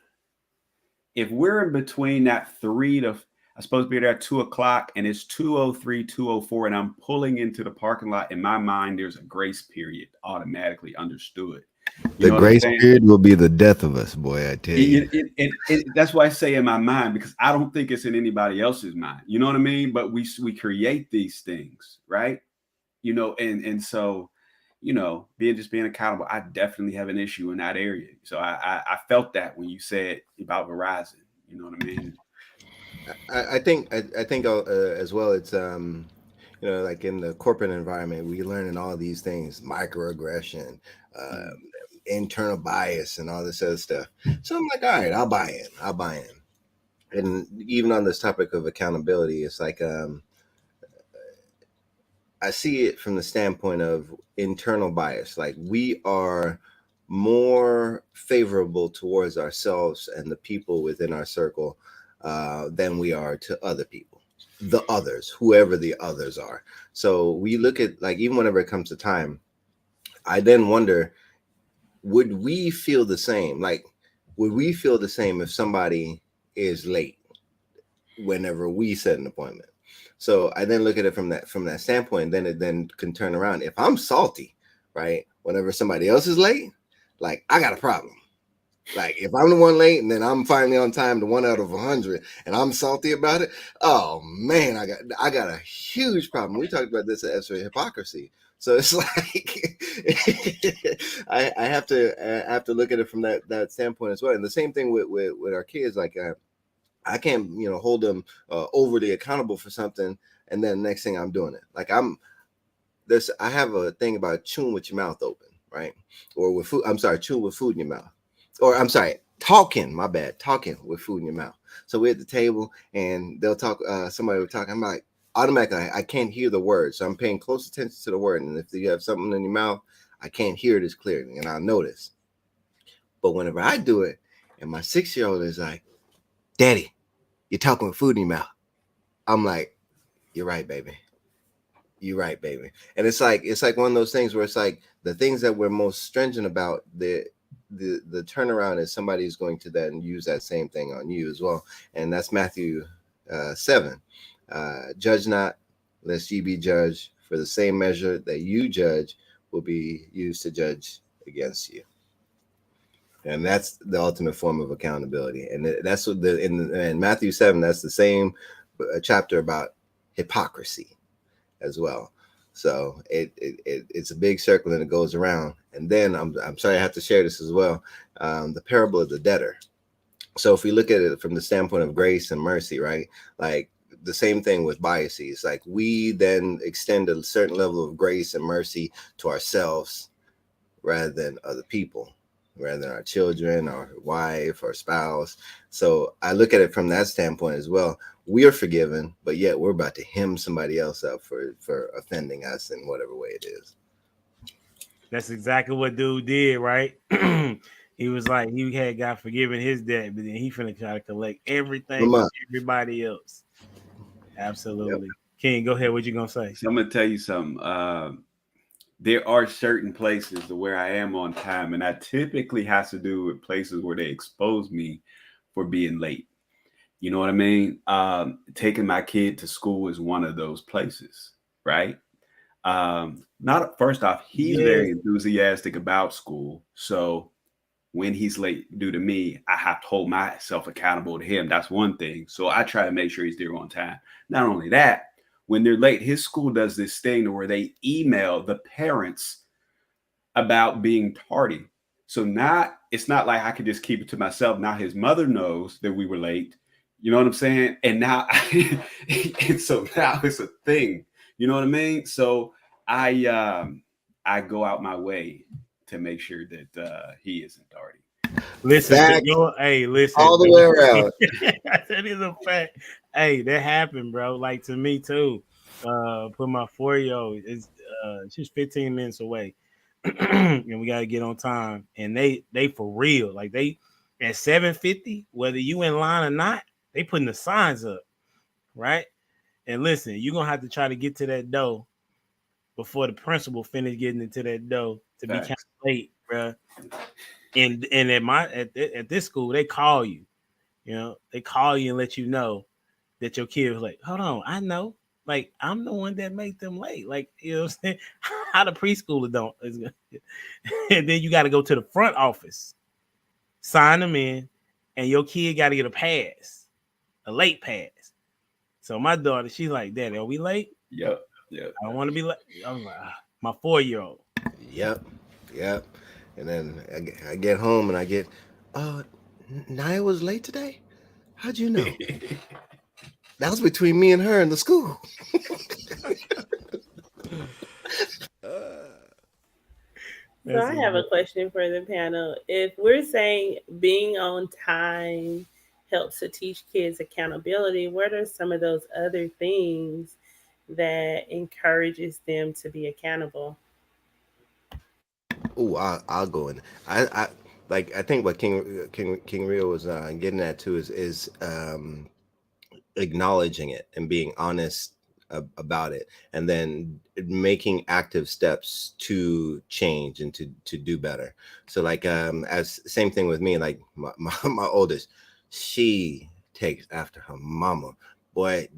we're in between that 3 to, I'm supposed to be there at 2:00 and it's 2:03, 2:04, and I'm pulling into the parking lot. In my mind, there's a grace period automatically understood. The grace period will be the death of us, boy, I tell you. That's why I say in my mind, because I don't think it's in anybody else's mind. You know what I mean? But we create these things, right? And so, being accountable, I definitely have an issue in that area. So I felt that when you said about Verizon, you know what I mean? I think as well, it's like in the corporate environment, we learning all these things, microaggression, internal bias, and all this other stuff. So I'm like, all right, I'll buy in. and even on this topic of accountability, it's like I see it from the standpoint of internal bias. Like we are more favorable towards ourselves and the people within our circle than we are to other people, the others, whoever the others are. So we look at, like, even whenever it comes to time, I then wonder, would we feel the same? Like, would we feel the same if somebody is late whenever we set an appointment? So I then look at it from that standpoint. Then it then can turn around. If I'm salty, right, whenever somebody else is late, like I got a problem. Like if I'm the one late and then I'm finally on time, the 1 out of 100, and I'm salty about it, oh man, I got a huge problem. We talked about this at X-Ray Hypocrisy. So it's like I have to look at it from that standpoint as well. And the same thing with our kids. Like I can't, hold them overly accountable for something, and then the next thing I'm doing it. Like I have a thing about chewing with your mouth open, right? Or with food. I'm sorry, chewing with food in your mouth. Or I'm sorry, talking with food in your mouth. So we're at the table and they'll talk. Somebody will talk. I'm like, automatically, I can't hear the word, so I'm paying close attention to the word. And if you have something in your mouth, I can't hear it as clearly, and I'll notice. But whenever I do it, and my 6-year-old is like, "Daddy, you're talking with food in your mouth," I'm like, "You're right, baby. You're right, baby." And it's like one of those things where it's like the things that we're most stringent about, the turnaround is somebody's going to then use that same thing on you as well. And that's Matthew 7. Judge not, lest ye be judged. For the same measure that you judge will be used to judge against you. And that's the ultimate form of accountability. And that's what in Matthew 7, that's the same chapter about hypocrisy as well. So it's a big circle and it goes around. And then I'm sorry, I have to share this as well. The parable of the debtor. So if we look at it from the standpoint of grace and mercy, right? Like the same thing with biases. Like we then extend a certain level of grace and mercy to ourselves rather than other people, rather than our children, our wife, or spouse. So I look at it from that standpoint as well. We are forgiven, but yet we're about to hem somebody else up for offending us in whatever way it is. That's exactly what dude did, right? He was like, he had got forgiven his debt, but then he finna try to collect everything from everybody else. Absolutely. Yep. King, go ahead. What you gonna say? So I'm gonna tell you something. There are certain places where I am on time, and that typically has to do with places where they expose me for being late. You know what I mean? Taking my kid to school is one of those places, right? Not first off, he's very enthusiastic about school. So when he's late due to me, I have to hold myself accountable to him. That's one thing. So I try to make sure he's there on time. Not only that, when they're late, his school does this thing where they email the parents about being tardy. So now it's not like I could just keep it to myself. Now his mother knows that we were late. You know what I'm saying? And now, and so now it's a thing. You know what I mean? So I go out my way to make sure that he isn't tardy. Listen, listen, all the way around. That is a fact. Hey, that happened, bro. Like to me too. Put my 4-year-old is she's 15 minutes away, and we gotta get on time. And they for real, like they at 7:50, whether you in line or not, they putting the signs up, right? And listen, you're gonna have to try to get to that door before the principal finish getting into that door to be kind of late, bro. And at this school, they call you. They call you and let you know that your kid was like, hold on, I know. Like, I'm the one that made them late. Like, you know what I'm saying? How the preschooler don't. And then you got to go to the front office, sign them in, and your kid got to get a late pass. So my daughter, she's like, Daddy, are we late? Yep. I don't want to be late. I'm like, my 4-year-old. Yep. And then I get home and I get, Naya was late today? How'd you know? That was between me and her in the school. So I have a question for the panel. If we're saying being on time helps to teach kids accountability, what are some of those other things that encourages them to be accountable? Oh, I'll go in. I like. I think what King Rio was getting at too is acknowledging it and being honest about it, and then making active steps to change and to do better. So like as same thing with me. Like my oldest, she takes after her mama. Boy,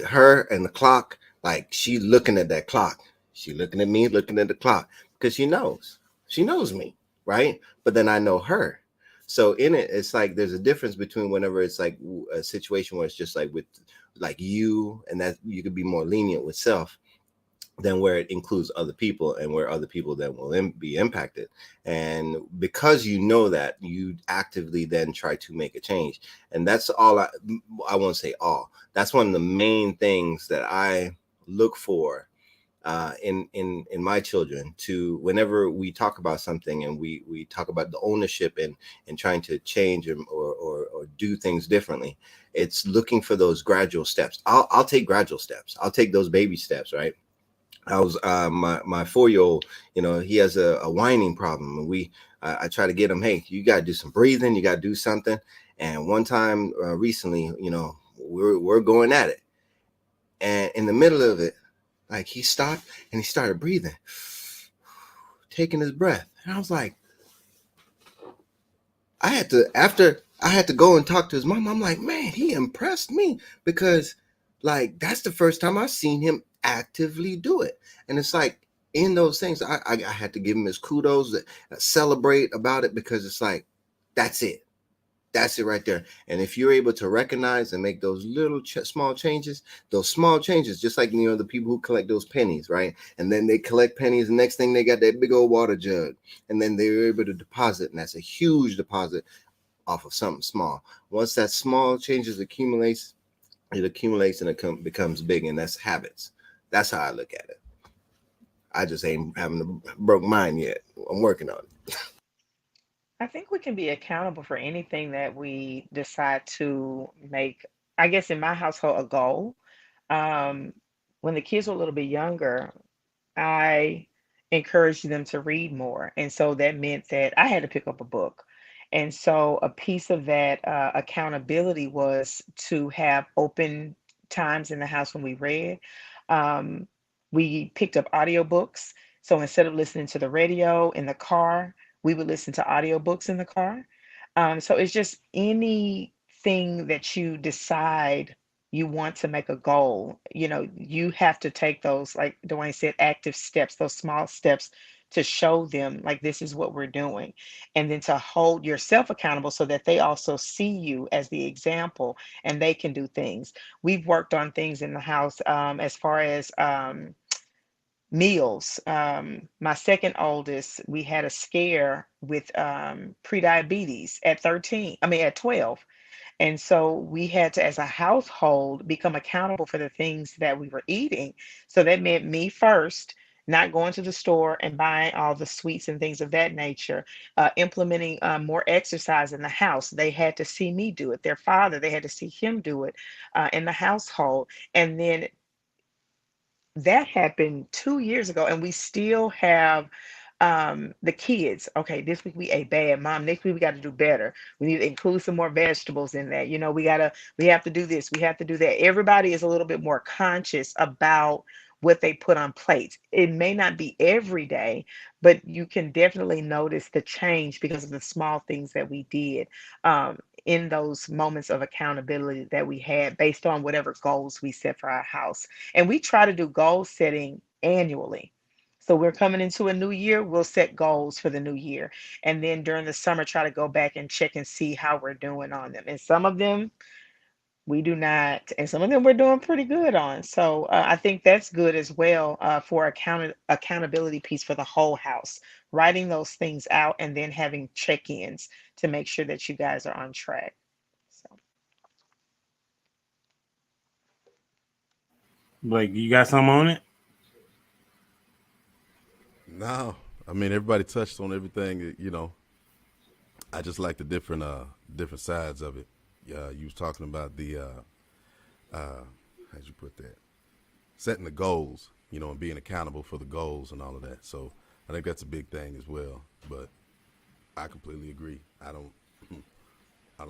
her and the clock. Like she looking at that clock. She looking at me, looking at the clock because she knows me, right? But then I know her. So in it, it's like there's a difference between whenever it's like a situation where it's just like with like you, and that you could be more lenient with self than where it includes other people and where other people then will be impacted. And because you know that, you actively then try to make a change. And that's all I won't say all. That's one of the main things that I look for in my children, to whenever we talk about something and we talk about the ownership and trying to change or do things differently. It's looking for those gradual steps. I'll take gradual steps. I'll take those baby steps, right? I was my 4-year-old, he has a whining problem, and I try to get him, hey, you got to do some breathing, you got to do something. And one time recently, we're going at it, and in the middle of it, like he stopped and he started breathing, taking his breath, and I was like, after I had to go and talk to his mom. I'm like, man, he impressed me, because like that's the first time I've seen him actively do it. And it's like in those things, I had to give him his kudos, celebrate about it, because it's like, that's it. That's it right there. And if you're able to recognize and make those little small changes, just like, the people who collect those pennies, right? And then they collect pennies. The next thing, they got that big old water jug, and then they're able to deposit. And that's a huge deposit off of something small. Once that small changes accumulates, and it becomes big. And that's habits. That's how I look at it. I just ain't having broke mine yet. I'm working on it. I think we can be accountable for anything that we decide to make, I guess in my household, a goal. Um, when the kids were a little bit younger, I encouraged them to read more. And so that meant that I had to pick up a book. And so a piece of that accountability was to have open times in the house when we read. Um, we picked up audiobooks. So instead of listening to the radio in the car, we would listen to audiobooks in the car. So it's just anything that you decide you want to make a goal, you have to take those, like Dwayne said, active steps, those small steps, to show them like this is what we're doing. And then to hold yourself accountable so that they also see you as the example and they can do things. We've worked on things in the house, as far as meals. My second oldest, we had a scare with pre-diabetes at 13, I mean at 12. And so we had to, as a household, become accountable for the things that we were eating. So that meant me first, not going to the store and buying all the sweets and things of that nature, implementing more exercise in the house. They had to see me do it. Their father, they had to see him do it in the household. And then that happened 2 years ago, and we still have the kids. Okay, this week we ate bad, mom. Next week we got to do better. We need to include some more vegetables in that. We have to do this, we have to do that. Everybody is a little bit more conscious about what they put on plates. It may not be every day, but you can definitely notice the change because of the small things that we did in those moments of accountability that we had based on whatever goals we set for our house. And we try to do goal setting annually. So we're coming into a new year, we'll set goals for the new year. And then during the summer, try to go back and check and see how we're doing on them. And some of them we do not, and some of them we're doing pretty good on. So I think that's good as well, for accountability piece for the whole house, writing those things out and then having check-ins to make sure that you guys are on track. So Like, you got something on it? No, I mean everybody touched on everything. I just like the different sides of it. You was talking about the how'd you put that? Setting the goals, you know, and being accountable for the goals and all of that. So I think that's a big thing as well. But I completely agree. I don't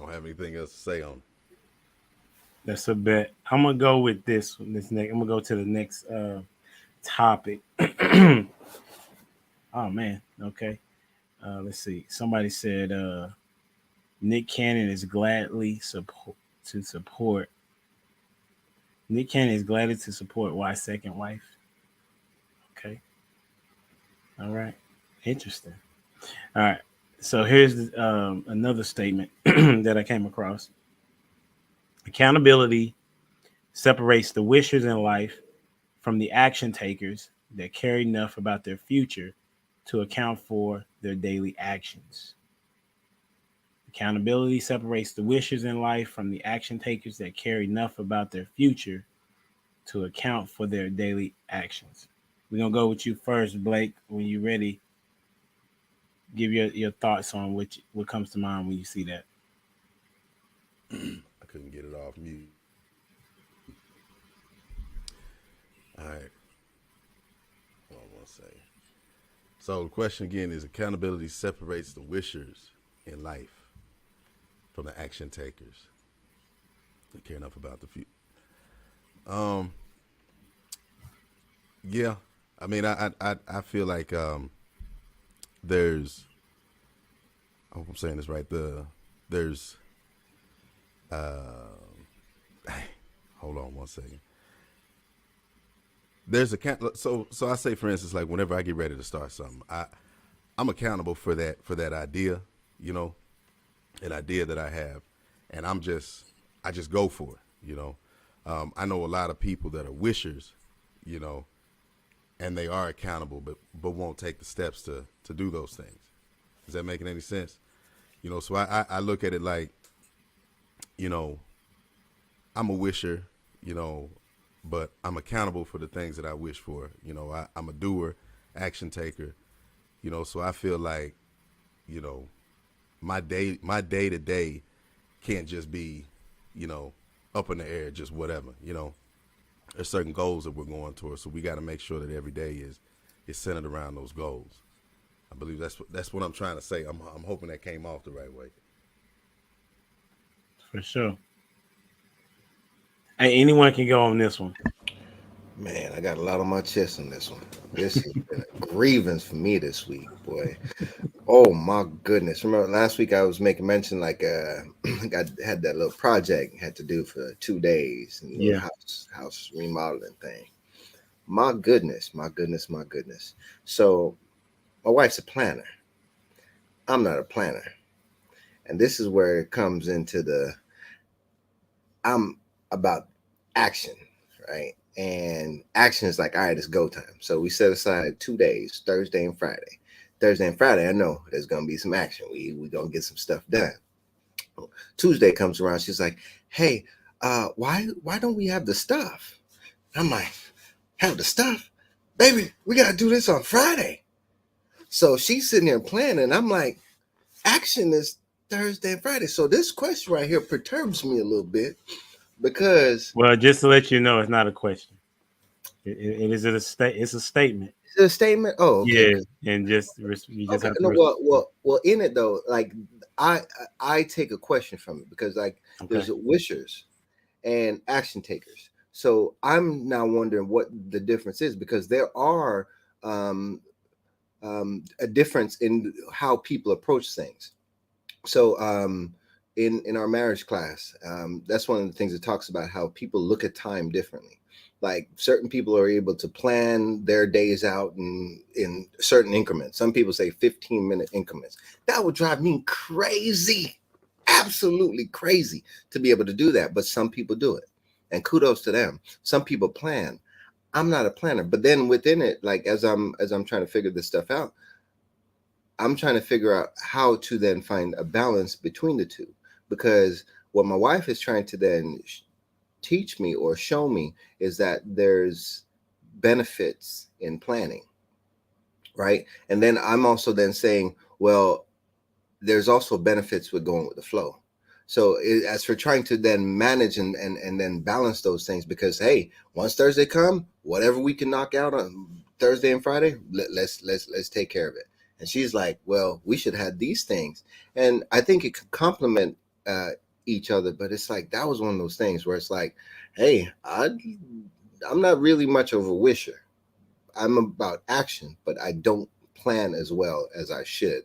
have anything else to say on it. That's a bet. I'm gonna go with this next. I'm gonna go to the next topic. Oh man. Okay. Let's see. Somebody said Nick Cannon is gladly support. Nick Cannon is glad to support Why Second Wife. Okay. All right. Interesting. All right. So here's another statement that I came across. Accountability separates the wishers in life from the action takers that care enough about their future to account for their daily actions. Accountability separates the wishers in life from the action takers that care enough about their future to account for their daily actions. We're going to go with you first, Blake. When you're ready, give your thoughts on what comes to mind when you see that. I couldn't get it off mute. All right. Hold on one second. So the question again is, accountability separates the wishers in life from the action takers that care enough about the future. Yeah, I mean, I feel like there's, I hope I'm saying this right. There's hold on one second. There's so I say, for instance, like whenever I get ready to start something, I'm accountable for that idea, you know, an idea that I have, and I just go for it, you know. I know a lot of people that are wishers, you know, and they are accountable, but won't take the steps to do those things. Is that making any sense? You know, so I look at it like, you know, I'm a wisher, you know, but I'm accountable for the things that I wish for. You know, I'm a doer, action taker, you know, so I feel like, you know, my day to day can't just be, you know, up in the air, just whatever, you know. There's certain goals that we're going towards, so we got to make sure that every day is centered around those goals. I believe that's what I'm trying to say. I'm hoping that came off the right way. For sure. Hey, anyone can go on this one. Man, I got a lot on my chest on this one. This has been a grievance for me this week, boy. Oh my goodness! Remember last week I was making mention like I had that little project I had to do for 2 days, and Yeah. house remodeling thing. My goodness. So my wife's a planner. I'm not a planner, and this is where it comes into I'm about action, right? And action is like, all right, it's go time. So we set aside 2 days, Thursday and Friday. Thursday and Friday, I know there's gonna be some action. We gonna get some stuff done. Tuesday comes around, she's like, hey, why don't we have the stuff? I'm like, have the stuff? Baby, we gotta do this on Friday. So she's sitting there planning, and I'm like, action is Thursday and Friday. So this question right here perturbs me a little bit because Well, just to let you know, it's not a question. It is it's a statement. it's a statement. Oh, okay. Yeah, and you just Okay. have to. No, well, in it though, like I take a question from it because like Okay. there's wishers and action takers. So I'm now wondering what the difference is because there are a difference in how people approach things. So in our marriage class, that's one of the things it talks about how people look at time differently. Like certain people are able to plan their days out in certain increments. Some people say 15-minute increments. That would drive me crazy, absolutely crazy to be able to do that. But some people do it, and kudos to them. Some people plan. I'm not a planner, but then within it, like as I'm trying to figure this stuff out, I'm trying to figure out how to then find a balance between the two, because what my wife is trying to then teach me or show me is that there's benefits in planning, right? And then I'm also then saying, well, there's also benefits with going with the flow. So as for trying to then manage and then balance those things, because hey, once Thursday come, whatever we can knock out on Thursday and Friday, let's take care of it. And she's like, well, we should have these things, and I think it could complement each other. But it's like that was one of those things where it's like, hey, I'm not really much of a wisher. I'm about action, but I don't plan as well as I should.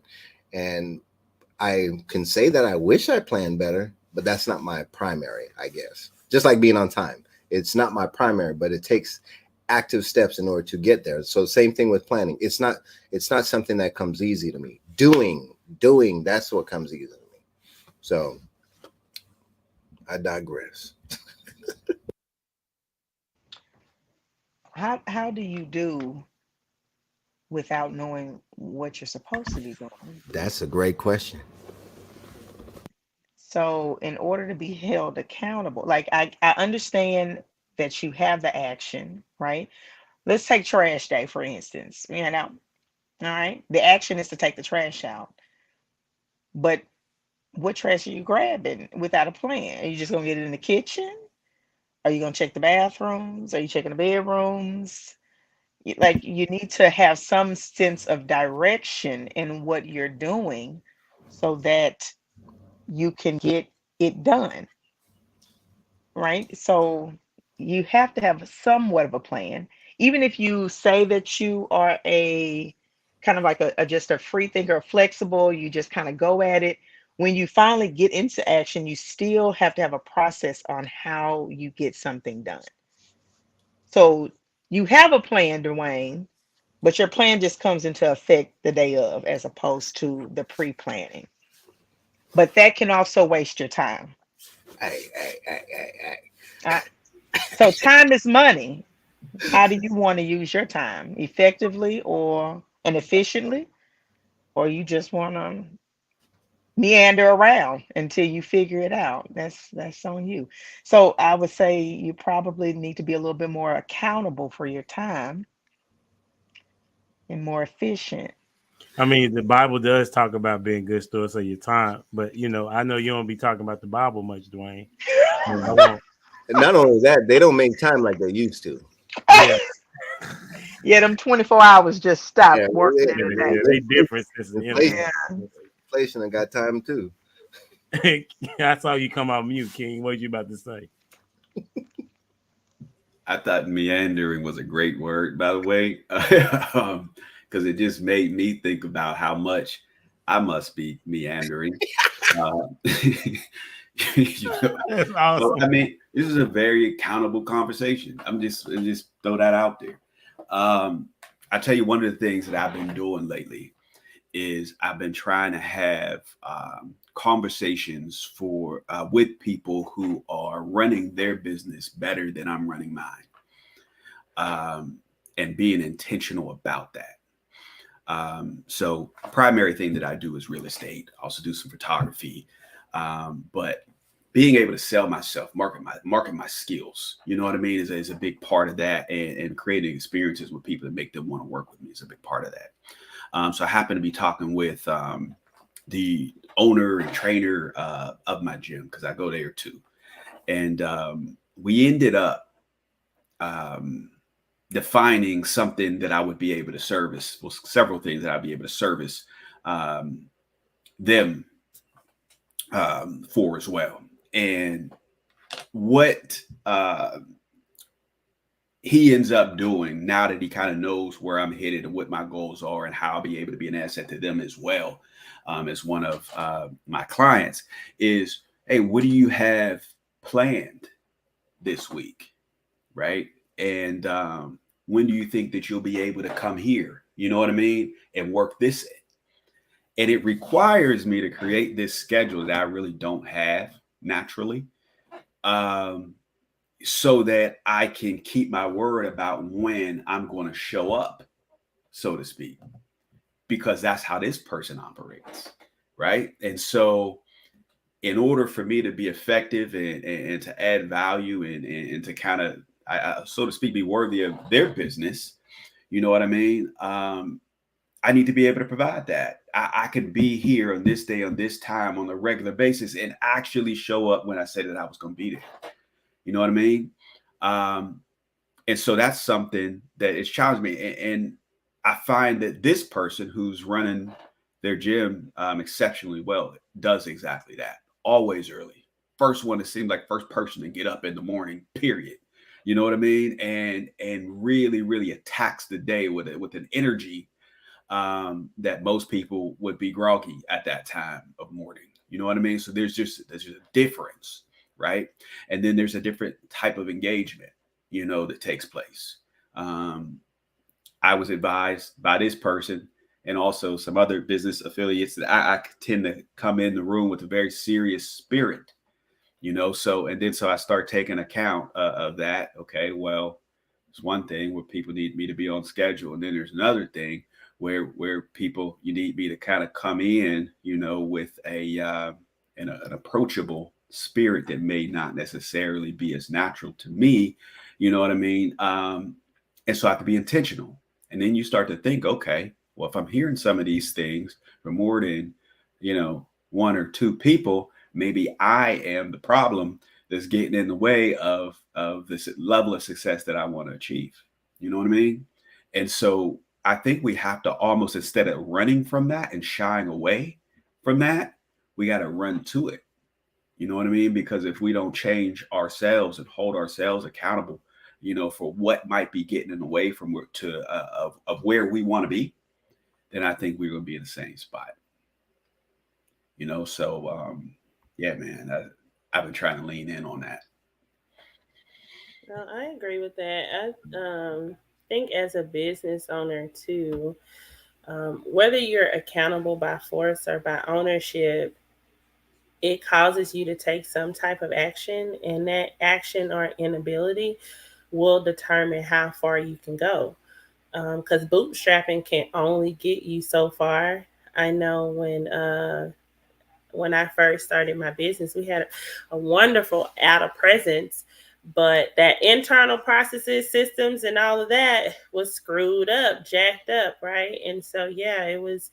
And I can say that I wish I planned better, but that's not my primary, I guess. Just like being on time. It's not my primary, but it takes active steps in order to get there. So same thing with planning. It's not something that comes easy to me. Doing, that's what comes easy to me. So I digress. How do you do without knowing what you're supposed to be doing? That's a great question. So in order to be held accountable, like I understand that you have the action, right? Let's take trash day, for instance. All right. The action is to take the trash out. But what trash are you grabbing without a plan? Are you just gonna get it in the kitchen? Are you gonna check the bathrooms? Are you checking the bedrooms? Like you need to have some sense of direction in what you're doing so that you can get it done, right? So you have to have somewhat of a plan. Even if you say that you are a kind of like a just a free thinker, flexible, you just kind of go at it. When you finally get into action, you still have to have a process on how you get something done. So you have a plan, Dwayne, but your plan just comes into effect the day of, as opposed to the pre-planning. But that can also waste your time. Hey. Uh, so time is money. How do you want to use your time? Effectively or and efficiently? Or you just want to meander around until you figure it out? That's on you. So I would say you probably need to be a little bit more accountable for your time and more efficient. I mean, the Bible does talk about being good stewards of your time, but I know you don't be talking about the Bible much, Dwayne. I won't. And not only that, they don't make time like they used to. Yeah, Yeah, them 24 hours just stopped Yeah, working in yeah, a yeah, day. they different. Yeah. Inflation, I got time too. I saw you come out mute, King. What you about to say? I thought meandering was a great word, by the way, because it just made me think about how much I must be meandering. You know, That's so, awesome. I mean, this is a very accountable conversation. I'm just throw that out there. I tell you, one of the things that I've been doing lately is I've been trying to have conversations with people who are running their business better than I'm running mine, and being intentional about that. So primary thing that I do is real estate. I also do some photography, but being able to sell myself, market my skills, you know what I mean, is a big part of that, and creating experiences with people that make them want to work with me is a big part of that. So I happen to be talking with the owner and trainer of my gym, because I go there too, and we ended up defining something that I would be able to service. Well, several things that I'd be able to service them for as well. And what he ends up doing, now that he kind of knows where I'm headed and what my goals are and how I'll be able to be an asset to them as well, as one of my clients, is, hey, what do you have planned this week? Right. And when do you think that you'll be able to come here? You know what I mean? And work this in. And it requires me to create this schedule that I really don't have naturally, so that I can keep my word about when I'm going to show up, so to speak, because that's how this person operates. Right. And so in order for me to be effective and to add value and to kind of, so to speak, be worthy of their business, you know what I mean? I need to be able to provide that. I could be here on this day, on this time, on a regular basis, and actually show up when I said that I was going to be there. You know what I mean? Um, and so that's something that has challenged me. And I find that this person who's running their gym exceptionally well does exactly that. Always early. First one, it seems like first person to get up in the morning, period. You know what I mean? And really, really attacks the day with an energy that most people would be groggy at that time of morning. You know what I mean? So there's just a difference, right? And then there's a different type of engagement, that takes place. I was advised by this person and also some other business affiliates that I tend to come in the room with a very serious spirit, so I start taking account of that. Okay, well, it's one thing where people need me to be on schedule, and then there's another thing where people, you need me to kind of come in, with an approachable spirit that may not necessarily be as natural to me. You know what I mean? And so I have to be intentional. And then you start to think, okay, well, if I'm hearing some of these things from more than, one or two people, maybe I am the problem that's getting in the way of this level of success that I want to achieve. You know what I mean? And so I think we have to almost, instead of running from that and shying away from that, we got to run to it. You know what I mean? Because if we don't change ourselves and hold ourselves accountable, for what might be getting in the way from of where we want to be, then I think we're going to be in the same spot. So yeah, man, I've been trying to lean in on that. No, I agree with that. I think as a business owner too, whether you're accountable by force or by ownership, it causes you to take some type of action, and that action or inability will determine how far you can go. Because bootstrapping can only get you so far. I know when I first started my business, we had a wonderful outer presence, but that internal processes, systems, and all of that was screwed up, jacked up, right? And so, yeah, it was,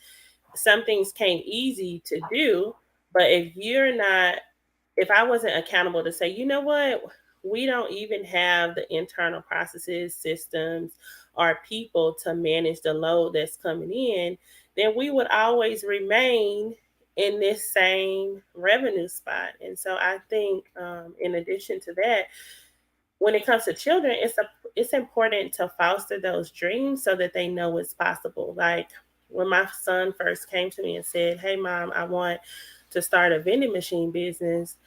some things came easy to do, but if I wasn't accountable to say, you know what, we don't even have the internal processes, systems, or people to manage the load that's coming in, then we would always remain in this same revenue spot. And so I think, in addition to that, when it comes to children, it's important to foster those dreams so that they know it's possible. Like when my son first came to me and said, "Hey, mom, I want to start a vending machine business,"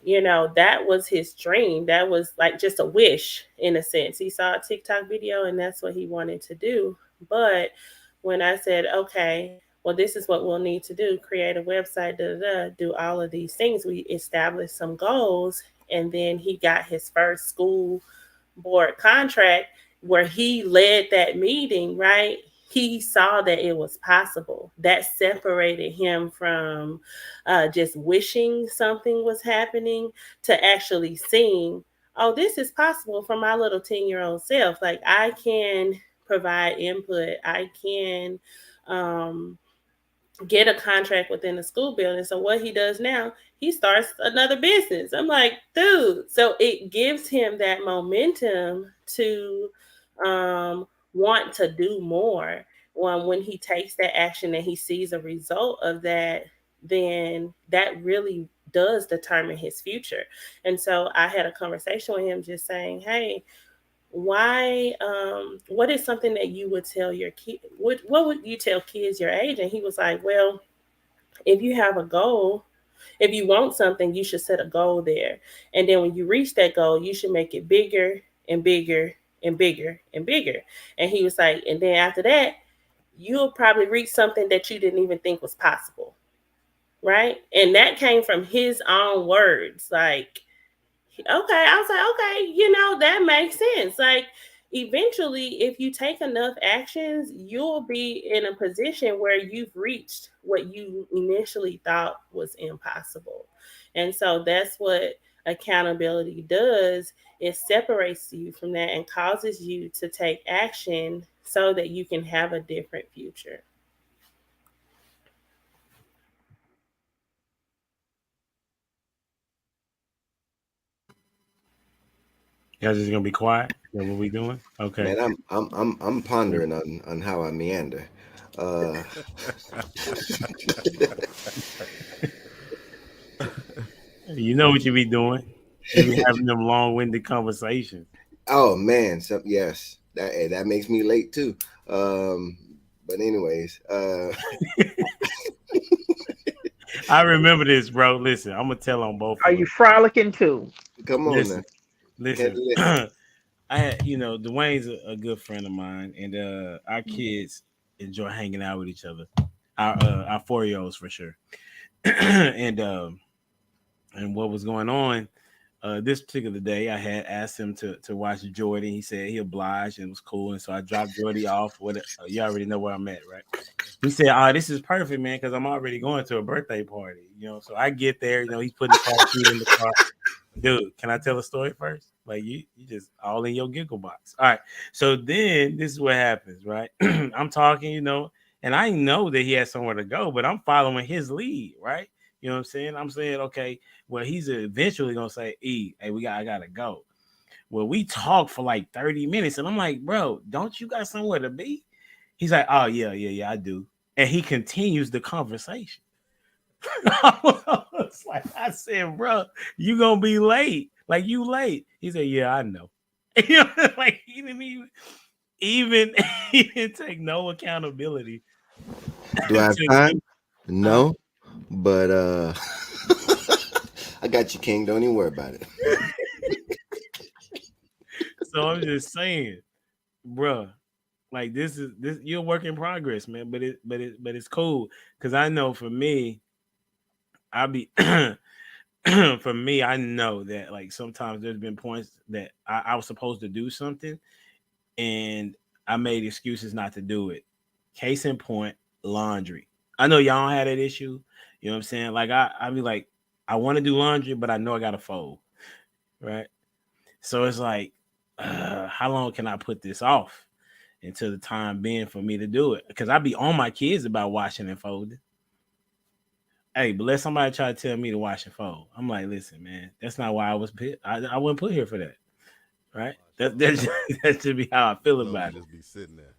that was his dream. That was like just a wish in a sense. He saw a TikTok video and that's what he wanted to do. But when I said, okay, well, this is what we'll need to do, create a website, do all of these things, we established some goals. And then he got his first school board contract where he led that meeting, right? He saw that it was possible. That separated him from just wishing something was happening to actually seeing, oh, this is possible for my little 10-year-old self. Like I can provide input. I can get a contract within the school building. So what he does now, he starts another business. I'm like, dude. So it gives him that momentum to want to do more. When he takes that action and he sees a result of that, then that really does determine his future. And so I had a conversation with him just saying, hey, why what is something that you would tell your kid, what would you tell kids your age? And he was like, well, if you have a goal, if you want something, you should set a goal there, and then when you reach that goal, you should make it bigger and bigger and bigger and bigger. And he was like, and then after that, you'll probably reach something that you didn't even think was possible, right? And that came from his own words. Like, okay, I was like, okay, that makes sense. Like, eventually, if you take enough actions, you'll be in a position where you've reached what you initially thought was impossible. And so that's what accountability does. It separates you from that and causes you to take action so that you can have a different future. Y'all just gonna be quiet? Is that what we doing? Okay. Man, I'm pondering on how I meander. Uh, You know what you be doing? You be having them long-winded conversations. oh man, so yes, that makes me late too. Um, but anyways, I remember this, bro. Listen, I'm gonna tell on both Are of you them. frolicking too? come on now, Listen, listen. heavy lifting. I had, Dwayne's a good friend of mine, and our kids enjoy hanging out with each other. Our 4-year-olds for sure. And what was going on this particular day, I had asked him to watch Jordy. He said he obliged and it was cool, and so I dropped Jordy off. You already know where I'm at, right? He said, "Oh, this is perfect, man, because I'm already going to a birthday party." So I get there. He's putting the car seat in the car. Dude, can I tell a story first? Like you just all in your giggle box. All right. So then this is what happens, right? I'm talking, and I know that he has somewhere to go, but I'm following his lead, right? You know what I'm saying? I'm saying, okay, well, he's eventually gonna say, hey, I gotta go. Well, we talk for like 30 minutes, and I'm like, bro, don't you got somewhere to be? He's like, oh, yeah, I do. And he continues the conversation. I said, bro, you gonna be late. Like you late. He said, yeah, I know. Like he didn't even he didn't take no accountability. Do I have to- time? No, but I got you, King. Don't even worry about it. So I'm just saying, bro, like this you're a work in progress, man. But it's cool because I know for me, I'll be for me, I know that like sometimes there's been points that I was supposed to do something and I made excuses not to do it. Case in point, laundry. I know y'all don't have that issue. You know what I'm saying? Like I be like, I want to do laundry, but I know I gotta fold. Right. So it's like, how long can I put this off until the time being for me to do it? Because I be on my kids about washing and folding. Hey, but let somebody try to tell me to wash and fold. I'm like, listen, man, that's not why I was put. I wasn't put here for that, right? That should be how I feel Clothes about it. just be sitting there.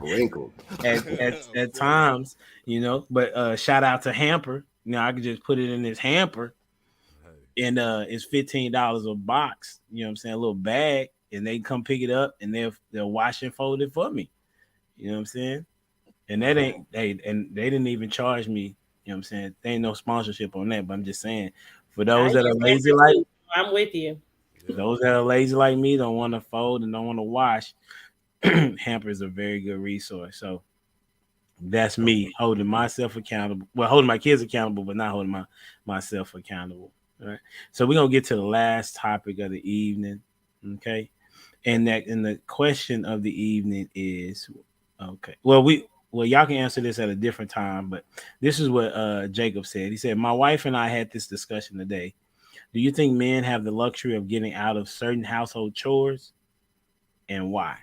Wrinkled. At times, But shout out to Hamper. I could just put it in this hamper, Hey, and it's $15 a box. You know what I'm saying? A little bag, and they come pick it up, and they'll wash and fold it for me. You know what I'm saying? And that ain't and they didn't even charge me. You know what I'm saying? There ain't no sponsorship on that, but I'm just saying for I those that are use lazy Hamper like too. I'm with you. yeah. those that are lazy like me, don't want to fold and don't want to wash, Hamper is a very good resource. So that's me holding myself accountable. Well, holding my kids accountable, but not holding myself accountable. All right. So we're gonna get to the last topic of the evening. Okay. And the question of the evening is okay. Well, y'all can answer this at a different time, but this is what Jacob said. He said, my wife and I had this discussion today. Do you think men have the luxury of getting out of certain household chores and why?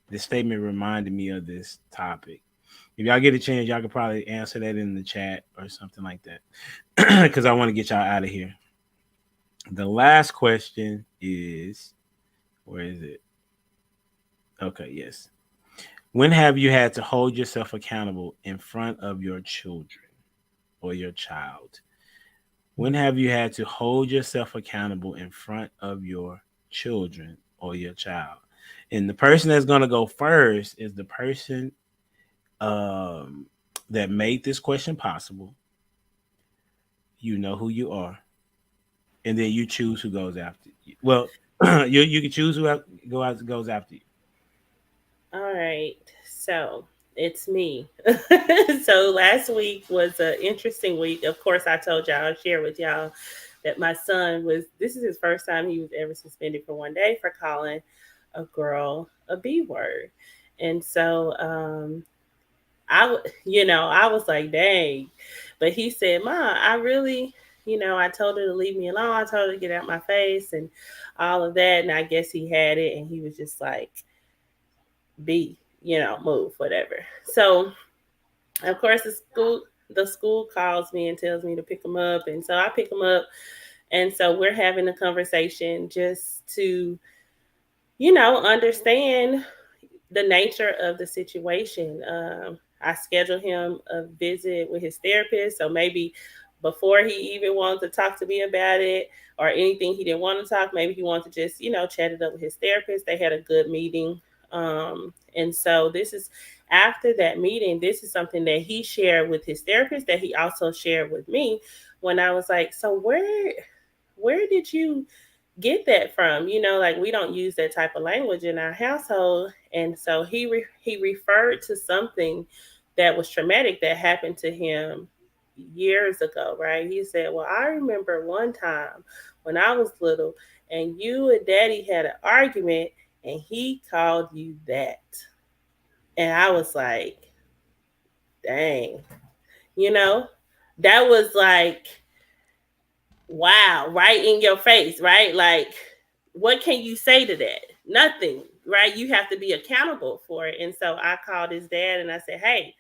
This statement reminded me of this topic. If y'all get a chance, y'all could probably answer that in the chat or something like that. Because I want to get y'all out of here. The last question is, where is it? Okay, yes. When have you had to hold yourself accountable in front of your children or your child? When have you had to hold yourself accountable in front of your children or your child? And the person that's going to go first is the person that made this question possible. You know who you are, and then you choose who goes after you. Well, you can choose who goes after you. All right. So it's me. So last week was an interesting week. Of course, I told y'all, I'll share with y'all that my son this is his first time he was ever suspended for one day for calling a girl a B word. And so I was like, dang. But he said, Ma, I really, I told her to leave me alone. I told her to get out my face and all of that. And I guess he had it and he was just like, be, move, whatever. So of course the school calls me and tells me to pick him up. And so I pick him up And so we're having a conversation just to, understand the nature of the situation. I scheduled him a visit with his therapist. So maybe before he even wanted to talk to me about it or anything he didn't want to talk, maybe he wanted to just, chat it up with his therapist. They had a good meeting. And so this is after that meeting, this is something that he shared with his therapist that he also shared with me when I was like, so where did you get that from? Like we don't use that type of language in our household. And so he referred to something that was traumatic that happened to him years ago, right? He said, well, I remember one time when I was little and you and daddy had an argument and he called you that. And I was like, dang, that was like, wow, right in your face, right? Like, what can you say to that? Nothing, right? You have to be accountable for it. And so I called his dad and I said, hey,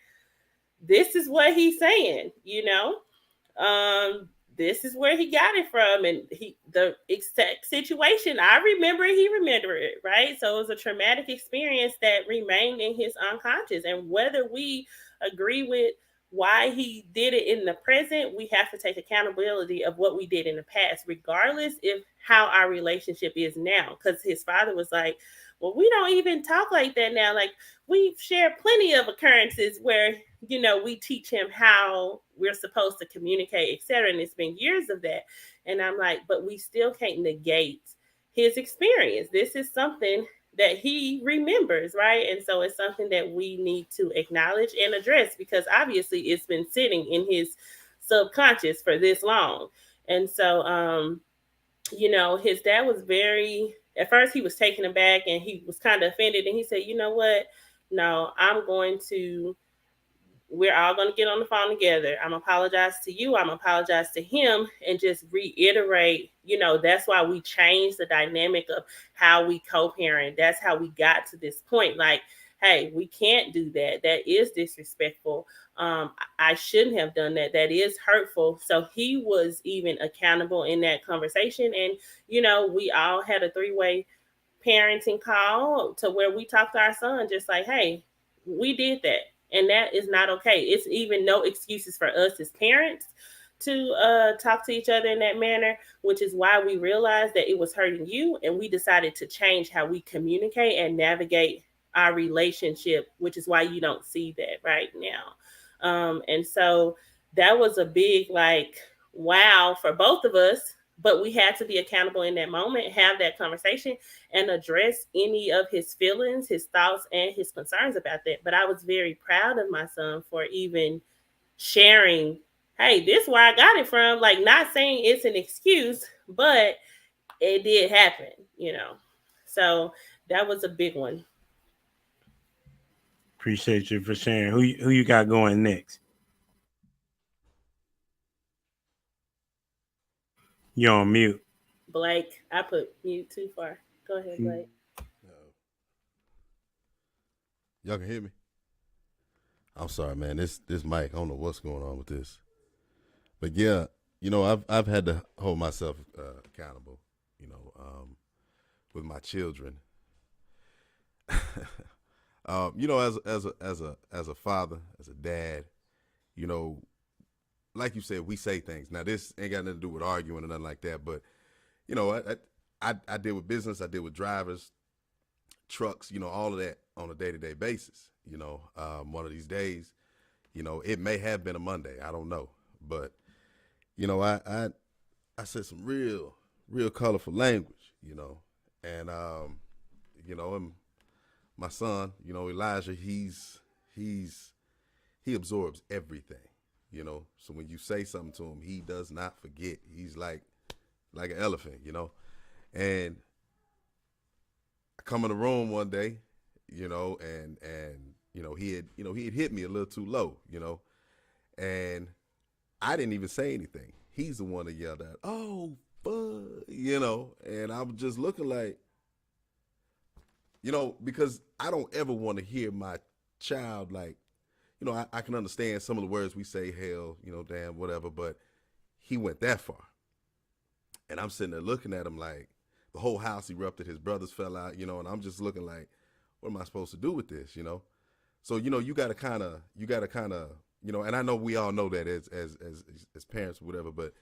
this is what he's saying, this is where he got it from. And the exact situation, I remember, he remembered it, right? So it was a traumatic experience that remained in his unconscious. And whether we agree with why he did it in the present, we have to take accountability of what we did in the past, regardless if how our relationship is now. Because his father was like, well, we don't even talk like that now. Like, we've shared plenty of occurrences where, we teach him how we're supposed to communicate, etc. And it's been years of that. And I'm like, but we still can't negate his experience. This is something that he remembers, right? And so it's something that we need to acknowledge and address because obviously it's been sitting in his subconscious for this long. And so, his dad was at first he was taken aback and he was kind of offended. And he said, you know what? No, we're all going to get on the phone together. I'm apologize to you. I'm apologize to him and just reiterate, that's why we changed the dynamic of how we co-parent. That's how we got to this point. Like, hey, we can't do that. That is disrespectful. I shouldn't have done that. That is hurtful. So he was even accountable in that conversation. And, we all had a 3-way parenting call to where we talked to our son, just like, hey, we did that. And that is not okay. It's even no excuses for us as parents to talk to each other in that manner, which is why we realized that it was hurting you. And we decided to change how we communicate and navigate our relationship, which is why you don't see that right now. And so that was a big, wow for both of us. But we had to be accountable in that moment, have that conversation, and address any of his feelings, his thoughts, and his concerns about that. But I was very proud of my son for even sharing, hey, this is where I got it from. Like, not saying it's an excuse, but it did happen, So that was a big one. Appreciate you for sharing. Who you got going next? You're on mute. Blake, I put mute too far. Go ahead, Blake. Y'all can hear me? I'm sorry, man. This mic, I don't know what's going on with this. But yeah, I've had to hold myself accountable, with my children. As a father, as a dad, like you said, we say things. Now, this ain't got nothing to do with arguing or nothing like that. But, I deal with business. I deal with drivers, trucks, all of that on a day-to-day basis. One of these days, it may have been a Monday. I don't know. But, I said some real colorful language, And, and my son, Elijah, he absorbs everything. So when you say something to him, he does not forget. He's like an elephant, And I come in the room one day, and he had hit me a little too low, and I didn't even say anything. He's the one that yelled out, "Oh, fuck," and I was just looking like, because I don't ever want to hear my child I can understand some of the words we say, hell, damn, whatever, but he went that far. And I'm sitting there looking at him like the whole house erupted. His brothers fell out, you know, and I'm just looking like, what am I supposed to do with this, you know? So, you know, you got to kind of, you know, and I know we all know that as parents or whatever, but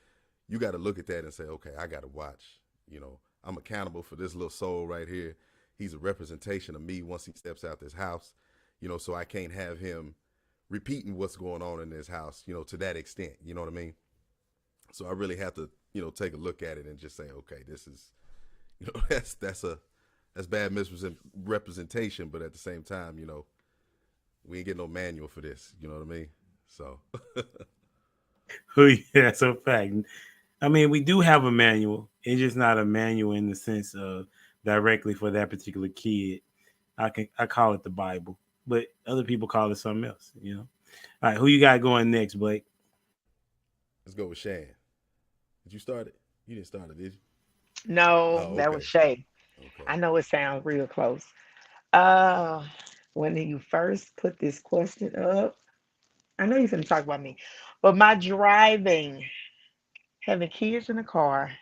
you got to look at that and say, okay, I got to watch, you know, I'm accountable for this little soul right here. He's a representation of me once he steps out this house, you know, so I can't have him repeating what's going on in this house, you know, to that extent, you know what I mean? So I really have to, you know, take a look at it and just say, okay, this is, you know, that's bad misrepresentation, but at the same time, you know, we ain't getting no manual for this, you know what I mean? So Yeah, that's a fact. I mean, we do have a manual. It's just not a manual in the sense of directly for that particular kid. I call it the Bible, but other people call it something else, you know. All right, who you got going next, Blake? let's go with Shan. Did you start it? You didn't start it, did you? No, Oh, that was okay. Shay. Okay. I know it sounds real close. Uh, when you first put this question up, I know you're going to talk about me, but my driving, having kids in the car,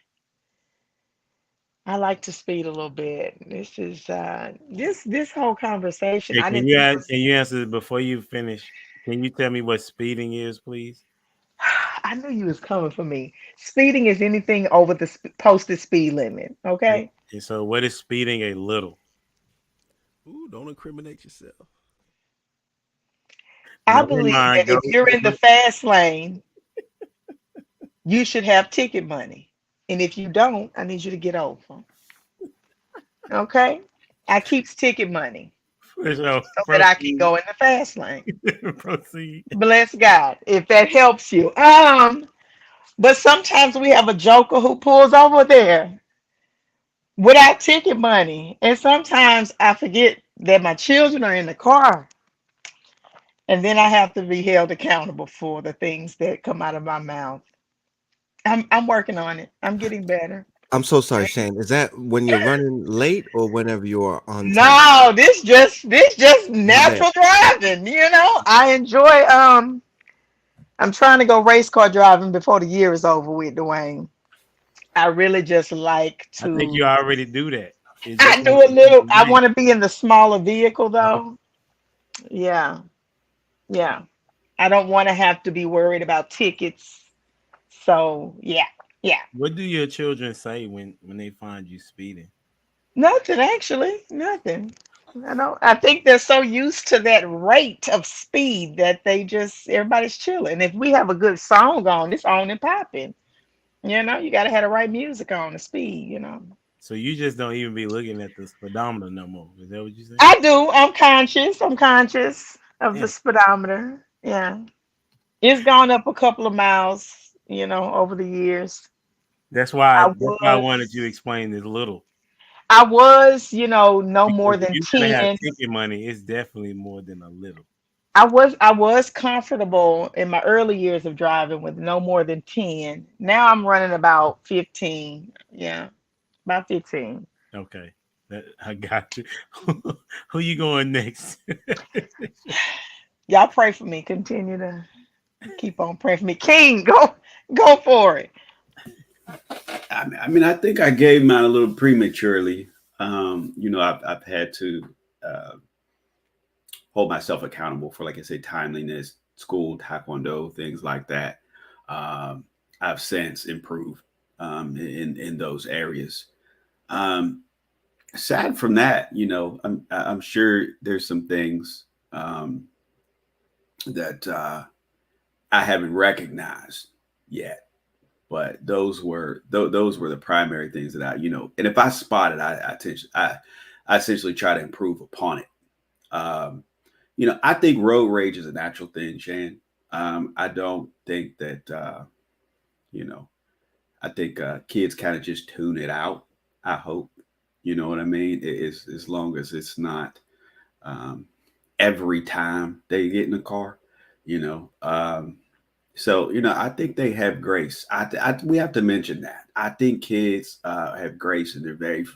I like to speed a little bit. This is this whole conversation. Hey, I didn't think it was. can you answer before you finish? Can you tell me what speeding is, please? I knew you was coming for me. Speeding is anything over the posted speed limit. And Okay. and so, what is speeding a little? Ooh, don't incriminate yourself. I Never believe mind. that Go. if you're in the fast lane, you should have ticket money. And if you don't, I need you to get over. Okay? I keeps ticket money For sure. so that I can Proceed. go in the fast lane. Proceed. Bless God, if that helps you. But sometimes we have a joker who pulls over there without ticket money. And sometimes I forget that my children are in the car. And then I have to be held accountable for the things that come out of my mouth. I'm working on it. I'm getting better. I'm so sorry, Shane. Is that when you're running late or whenever you are on time? No, this just My bad. natural driving, you know. I enjoy I'm trying to go race car driving before the year is over with, Dwayne. I really just like I think to you already do that. It just I ain't do a the little I race. want to be in the smaller vehicle Oh, though. Yeah. Yeah. I don't want to have to be worried about tickets. So, yeah. Yeah. what do your children say when they find you speeding? Nothing actually. Nothing. I don't. I think they're so used to that rate of speed that they just everybody's chilling. If we have a good song on, it's on and popping. You know, you gotta have the right music on the speed. You know, So you just don't even be looking at the speedometer no more. Is that what you saying? I do. I'm conscious. I'm conscious of the Yeah. speedometer. Yeah, it's gone up a couple of miles. You know, over the years. I That's why I wanted you to was. explain this little. I was. You know, no Because more if than you gotta have 10. ticket money, it's definitely more than a little. I was comfortable in my early years of driving with no more than 10. Now I'm running about 15. Yeah, about 15. Okay. I got you. Who you going next? Y'all pray for me. Continue to keep on praying for me. King, go for it. I think I gave mine a little prematurely. You know, I've had to uh, hold myself accountable for, like I say, timeliness, school, taekwondo, things like that. Um, I've since improved in those areas. Um, Aside from that, you know, I'm sure there's some things that I haven't recognized yet, but those were the primary things that I, you know, and if I spot it, I essentially try to improve upon it. Um, you know, I think road rage is a natural thing, Shane. I don't think that you know, I think kids kind of just tune it out. I hope, you know what I mean. Is as long as it's not um, every time they get in the car, you know. So you know, I think they have grace. We have to mention that. I think kids have grace and they're very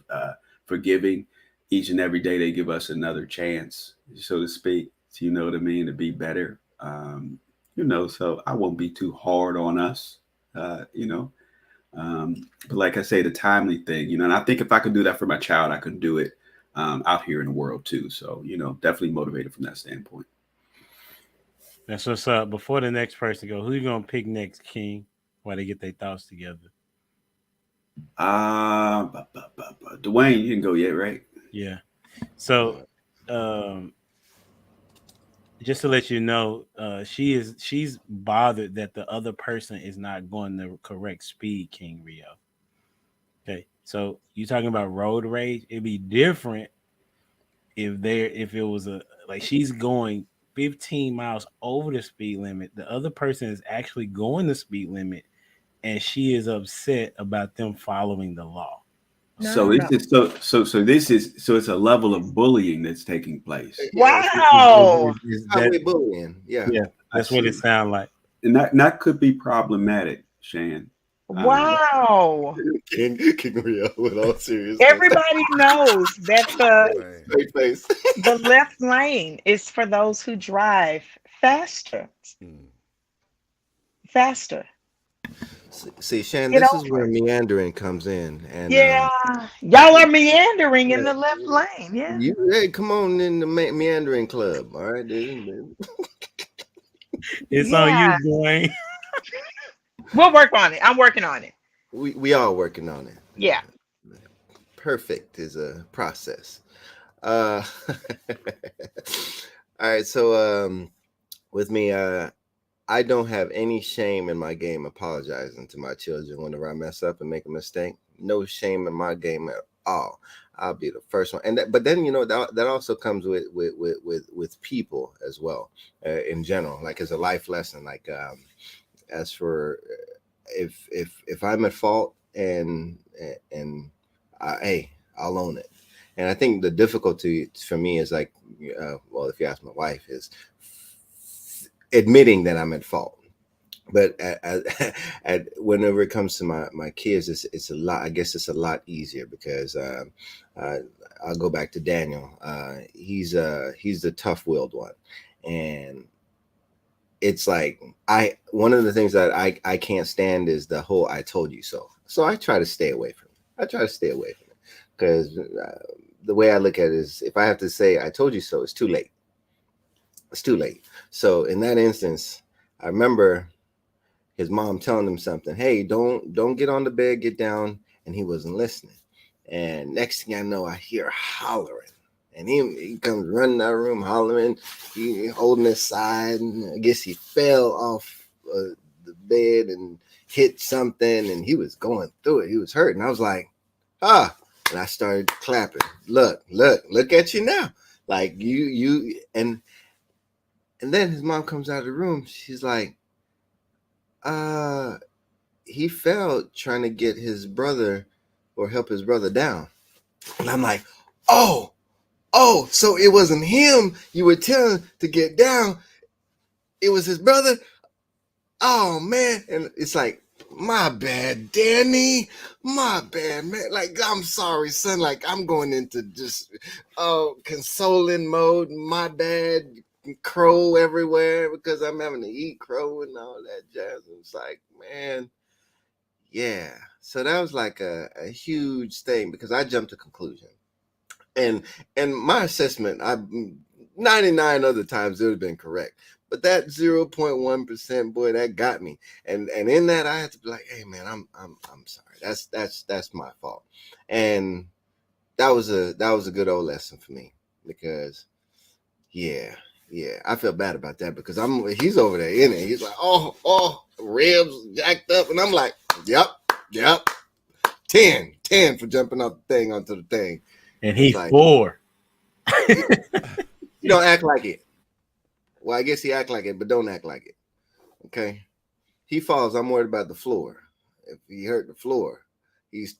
forgiving. Each and every day, they give us another chance, so to speak. You know what I mean, to be better. You know, so I won't be too hard on us. You know, But like I say, the timely thing, and I think if I could do that for my child, I could do it out here in the world too. So, definitely motivated from that standpoint. That's what's up. Before the next person go, who you gonna pick next, King? While they get their thoughts together. Dwayne, you didn't go yet, right? Yeah. So, just to let you know, she's bothered that the other person is not going the correct speed, King Rio. Okay, so you talking about road rage? It'd be different if it was like she's going 15 miles over the speed limit. The other person is actually going the speed limit, and she is upset about them following the law. So it's a level of bullying that's taking place. Wow. Highway bullying. Yeah. That's what it sounds like. And that could be problematic, Shan. Wow. King Rio, with all seriousness. Everybody knows that Straight face. the left lane is for those who drive faster. Faster. See, Shan, Get this over is where it. meandering comes in. And Yeah. Y'all are meandering in the left lane. Yeah. hey, come on in the meandering club. All right. It's on you, Dwayne. We'll work on it. I'm working on it. We are working on it. Yeah. Perfect is a process. All right. So with me, I don't have any shame in my game apologizing to my children whenever I mess up and make a mistake. No shame in my game at all. I'll be the first one. And but then that also comes with people as well, in general, like as a life lesson. Like as for if I'm at fault and hey, I'll own it. And I think the difficulty for me is like, if you ask my wife, is admitting that I'm at fault. But whenever it comes to my kids, it's a lot. I guess it's a lot easier because I'll go back to Daniel. He's the tough-willed one, and it's like one of the things that I can't stand is the whole "I told you so." So I try to stay away from it. Because the way I look at it is, if I have to say "I told you so," it's too late. It's too late. So in that instance, I remember his mom telling him something. Hey, don't get on the bed, get down. And he wasn't listening. And next thing I know, I hear hollering. And he comes running out of the room hollering. He holding his side. And I guess he fell off the bed and hit something. And he was going through it. He was hurt. And I was like, ah. And I started clapping. Look at you now. Like you and then his mom comes out of the room. She's like, he fell trying to get his brother or help his brother down. And I'm like, oh, so it wasn't him you were telling to get down. It was his brother. Oh, man. And it's like, my bad, Danny. My bad, man. Like, I'm sorry, son. Like, I'm going into just consoling mode. My bad. Crow everywhere because I'm having to eat crow and all that jazz. And it's like, man, yeah. So that was like a huge thing because I jumped to conclusion. And my assessment, 99 other times it would have been correct. But that 0.1%, boy, that got me. And in that I had to be like, hey man, I'm sorry. That's my fault. And that was a good old lesson for me because yeah, I feel bad about that because he's over there in it. He's like, oh, ribs jacked up. And I'm like, yep. 10 for jumping off the thing onto the thing. And he's like, 4. You don't act like it. Well, I guess he act like it, but don't act like it. Okay. He falls. I'm worried about the floor. If he hurt the floor, he's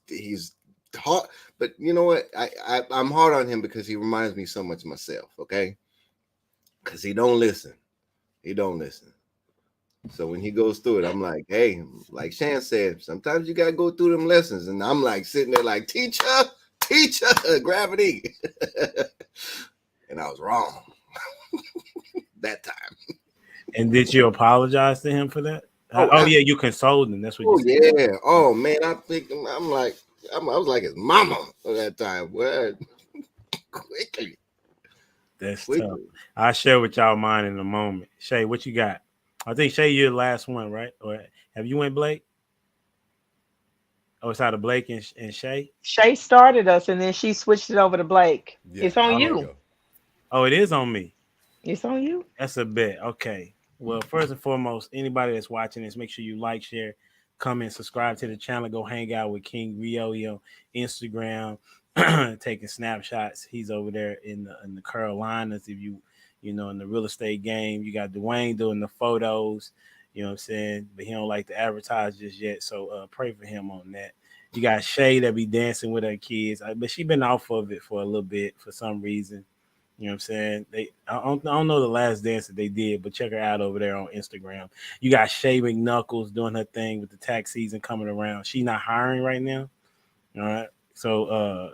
hard. But you know what? I'm hard on him because he reminds me so much of myself. Okay. Because he don't listen. So when he goes through it, I'm like, hey, like Shan said, sometimes you got to go through them lessons. And I'm like sitting there like, teacher, gravity. And I was wrong that time. And did you apologize to him for that? Oh yeah, you consoled him. That's what Oh you said. yeah. Oh man, I was like his mama at that time. Well, quickly. That's tough. I'll share with y'all mine in a moment. Shay, what you got? I think Shay, you're the last one, right? Or have you went Blake? Oh, it's out of Blake and Shay. Shay started us, and then she switched it over to Blake. Yeah, It's on there you you. go. Oh, it is on me. It's on you. That's a bet. Okay. Well, first and foremost, anybody that's watching this, make sure you like, share, comment, subscribe to the channel. Go hang out with King Rio on Instagram, taking snapshots. He's over there in the Carolinas. If you know, in the real estate game, you got Dwayne doing the photos. You know what I'm saying? But he don't like to advertise just yet. So pray for him on that. You got Shay that be dancing with her kids, but she been off of it for a little bit for some reason. You know what I'm saying? I don't know the last dance that they did, but check her out over there on Instagram. You got Shay McKnuckles doing her thing with the tax season coming around. She not hiring right now. All right. So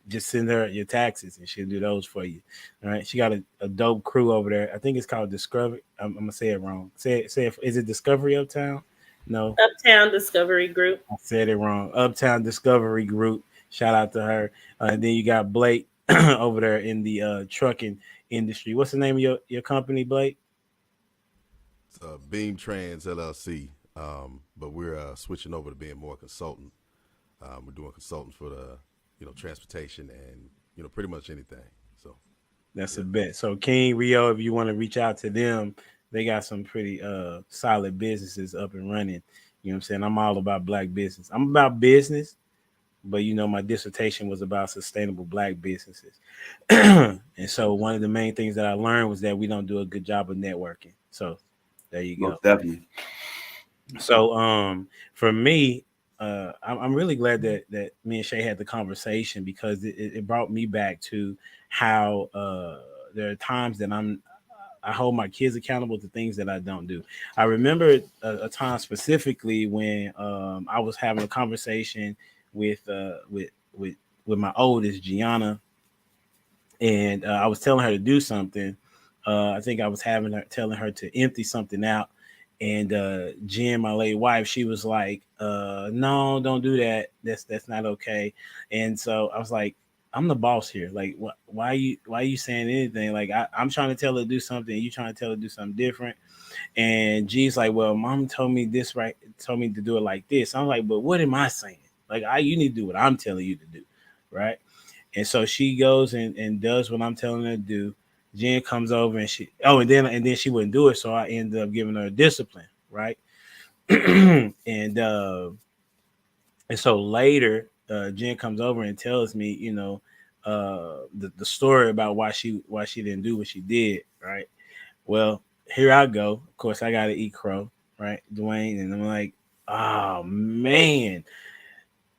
just send her your taxes and she'll do those for you. All right. She got a dope crew over there. I think it's called Discovery. I'm gonna say it wrong. Say it. Is it Discovery Uptown? No. Uptown Discovery Group. I said it wrong. Uptown Discovery Group. Shout out to her. And then you got Blake over there in the trucking industry. What's the name of your company, Blake? It's Beam Trans LLC, but we're switching over to being more consultant. We're doing consultants for the transportation and pretty much anything. So that's a bet. So King Rio, if you want to reach out to them, they got some pretty solid businesses up and running. You know what I'm saying? I'm all about black business. I'm about business, but my dissertation was about sustainable black businesses. And so one of the main things that I learned was that we don't do a good job of networking. So there you go. Most definitely. So for me, I'm really glad that me and Shay had the conversation, because it brought me back to how there are times that I hold my kids accountable to things that I don't do. I remember a time specifically when I was having a conversation with my oldest, Gianna, and I was telling her to do something. I think I was telling her to empty something out, and Jen, my late wife, she was like, "No, don't do that. That's not okay." And so I was like, "I'm the boss here. Like, why are you saying anything? Like, I'm trying to tell her to do something, you trying to tell her to do something different." And G's like, "Well, Mom told me told me to do it like this." I'm like, "But what am I saying? Like, you need to do what I'm telling you to do, right?" And so she goes and does what I'm telling her to do. Jen comes over and and then she wouldn't do it, so I ended up giving her discipline, right? And so later, Jen comes over and tells me, the story about why she didn't do what she did, right? Well, here I go. Of course, I got to eat crow, right, Dwayne? And I'm like, oh man,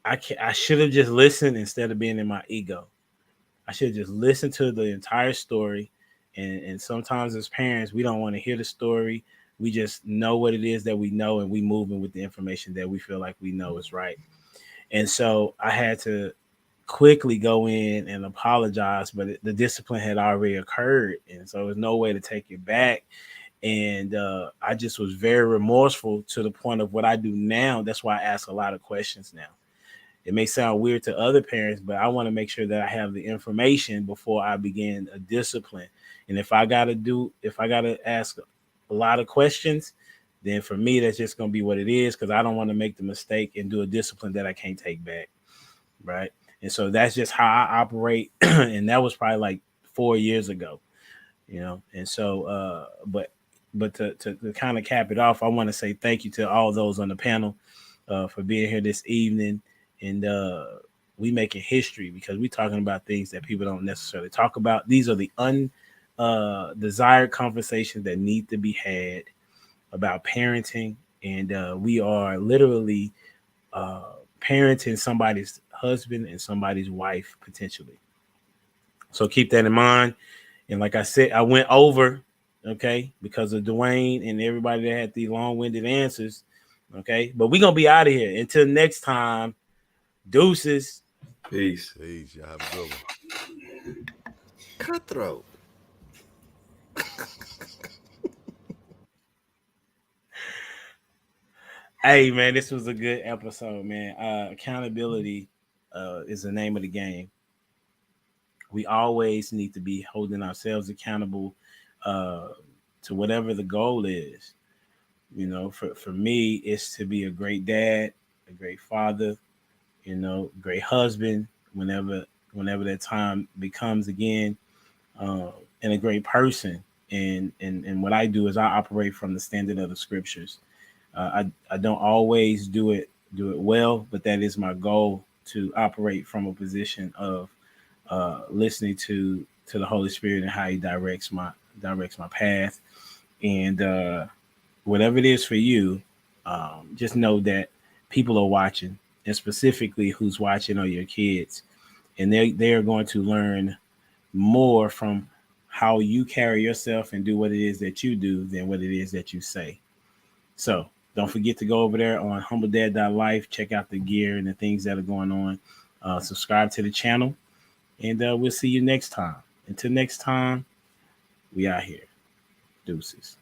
I should have just listened instead of being in my ego. I should just listen to the entire story. And sometimes as parents, we don't want to hear the story. We just know what it is that we know, and we moving with the information that we feel like we know is right. And so I had to quickly go in and apologize, but the discipline had already occurred. And so there's no way to take it back. And I just was very remorseful to the point of what I do now. That's why I ask a lot of questions now. It may sound weird to other parents, but I want to make sure that I have the information before I begin a discipline. And if I got to ask a lot of questions, then for me, that's just going to be what it is, because I don't want to make the mistake and do a discipline that I can't take back. Right. And so that's just how I operate. And that was probably like 4 years ago, And so, but to kind of cap it off, I want to say thank you to all those on the panel for being here this evening. And we making history, because we're talking about things that people don't necessarily talk about. These are the undesired conversations that need to be had about parenting. And we are literally parenting somebody's husband and somebody's wife potentially. So keep that in mind. And like I said, I went over, okay, because of Dwayne and everybody that had the long-winded answers. Okay, but we're going to be out of here. Until next time. Deuces. Peace. Peace. Y'all have a good one. Cutthroat. Hey man, this was a good episode, man. Accountability is the name of the game. We always need to be holding ourselves accountable uh, to whatever the goal is. You know, for me, it's to be a great dad, a great father, you know, great husband whenever that time becomes again, uh, and a great person. And what I do is I operate from the standard of the scriptures. I don't always do it well, but that is my goal to operate from a position of listening to the Holy Spirit and how He directs my path. And whatever it is for you, just know that people are watching, and specifically who's watching are your kids, and they are going to learn more from how you carry yourself and do what it is that you do than what it is that you say. So don't forget to go over there on humbledad.life, check out the gear and the things that are going on. Subscribe to the channel, and we'll see you next time. Until next time, we out here. Deuces.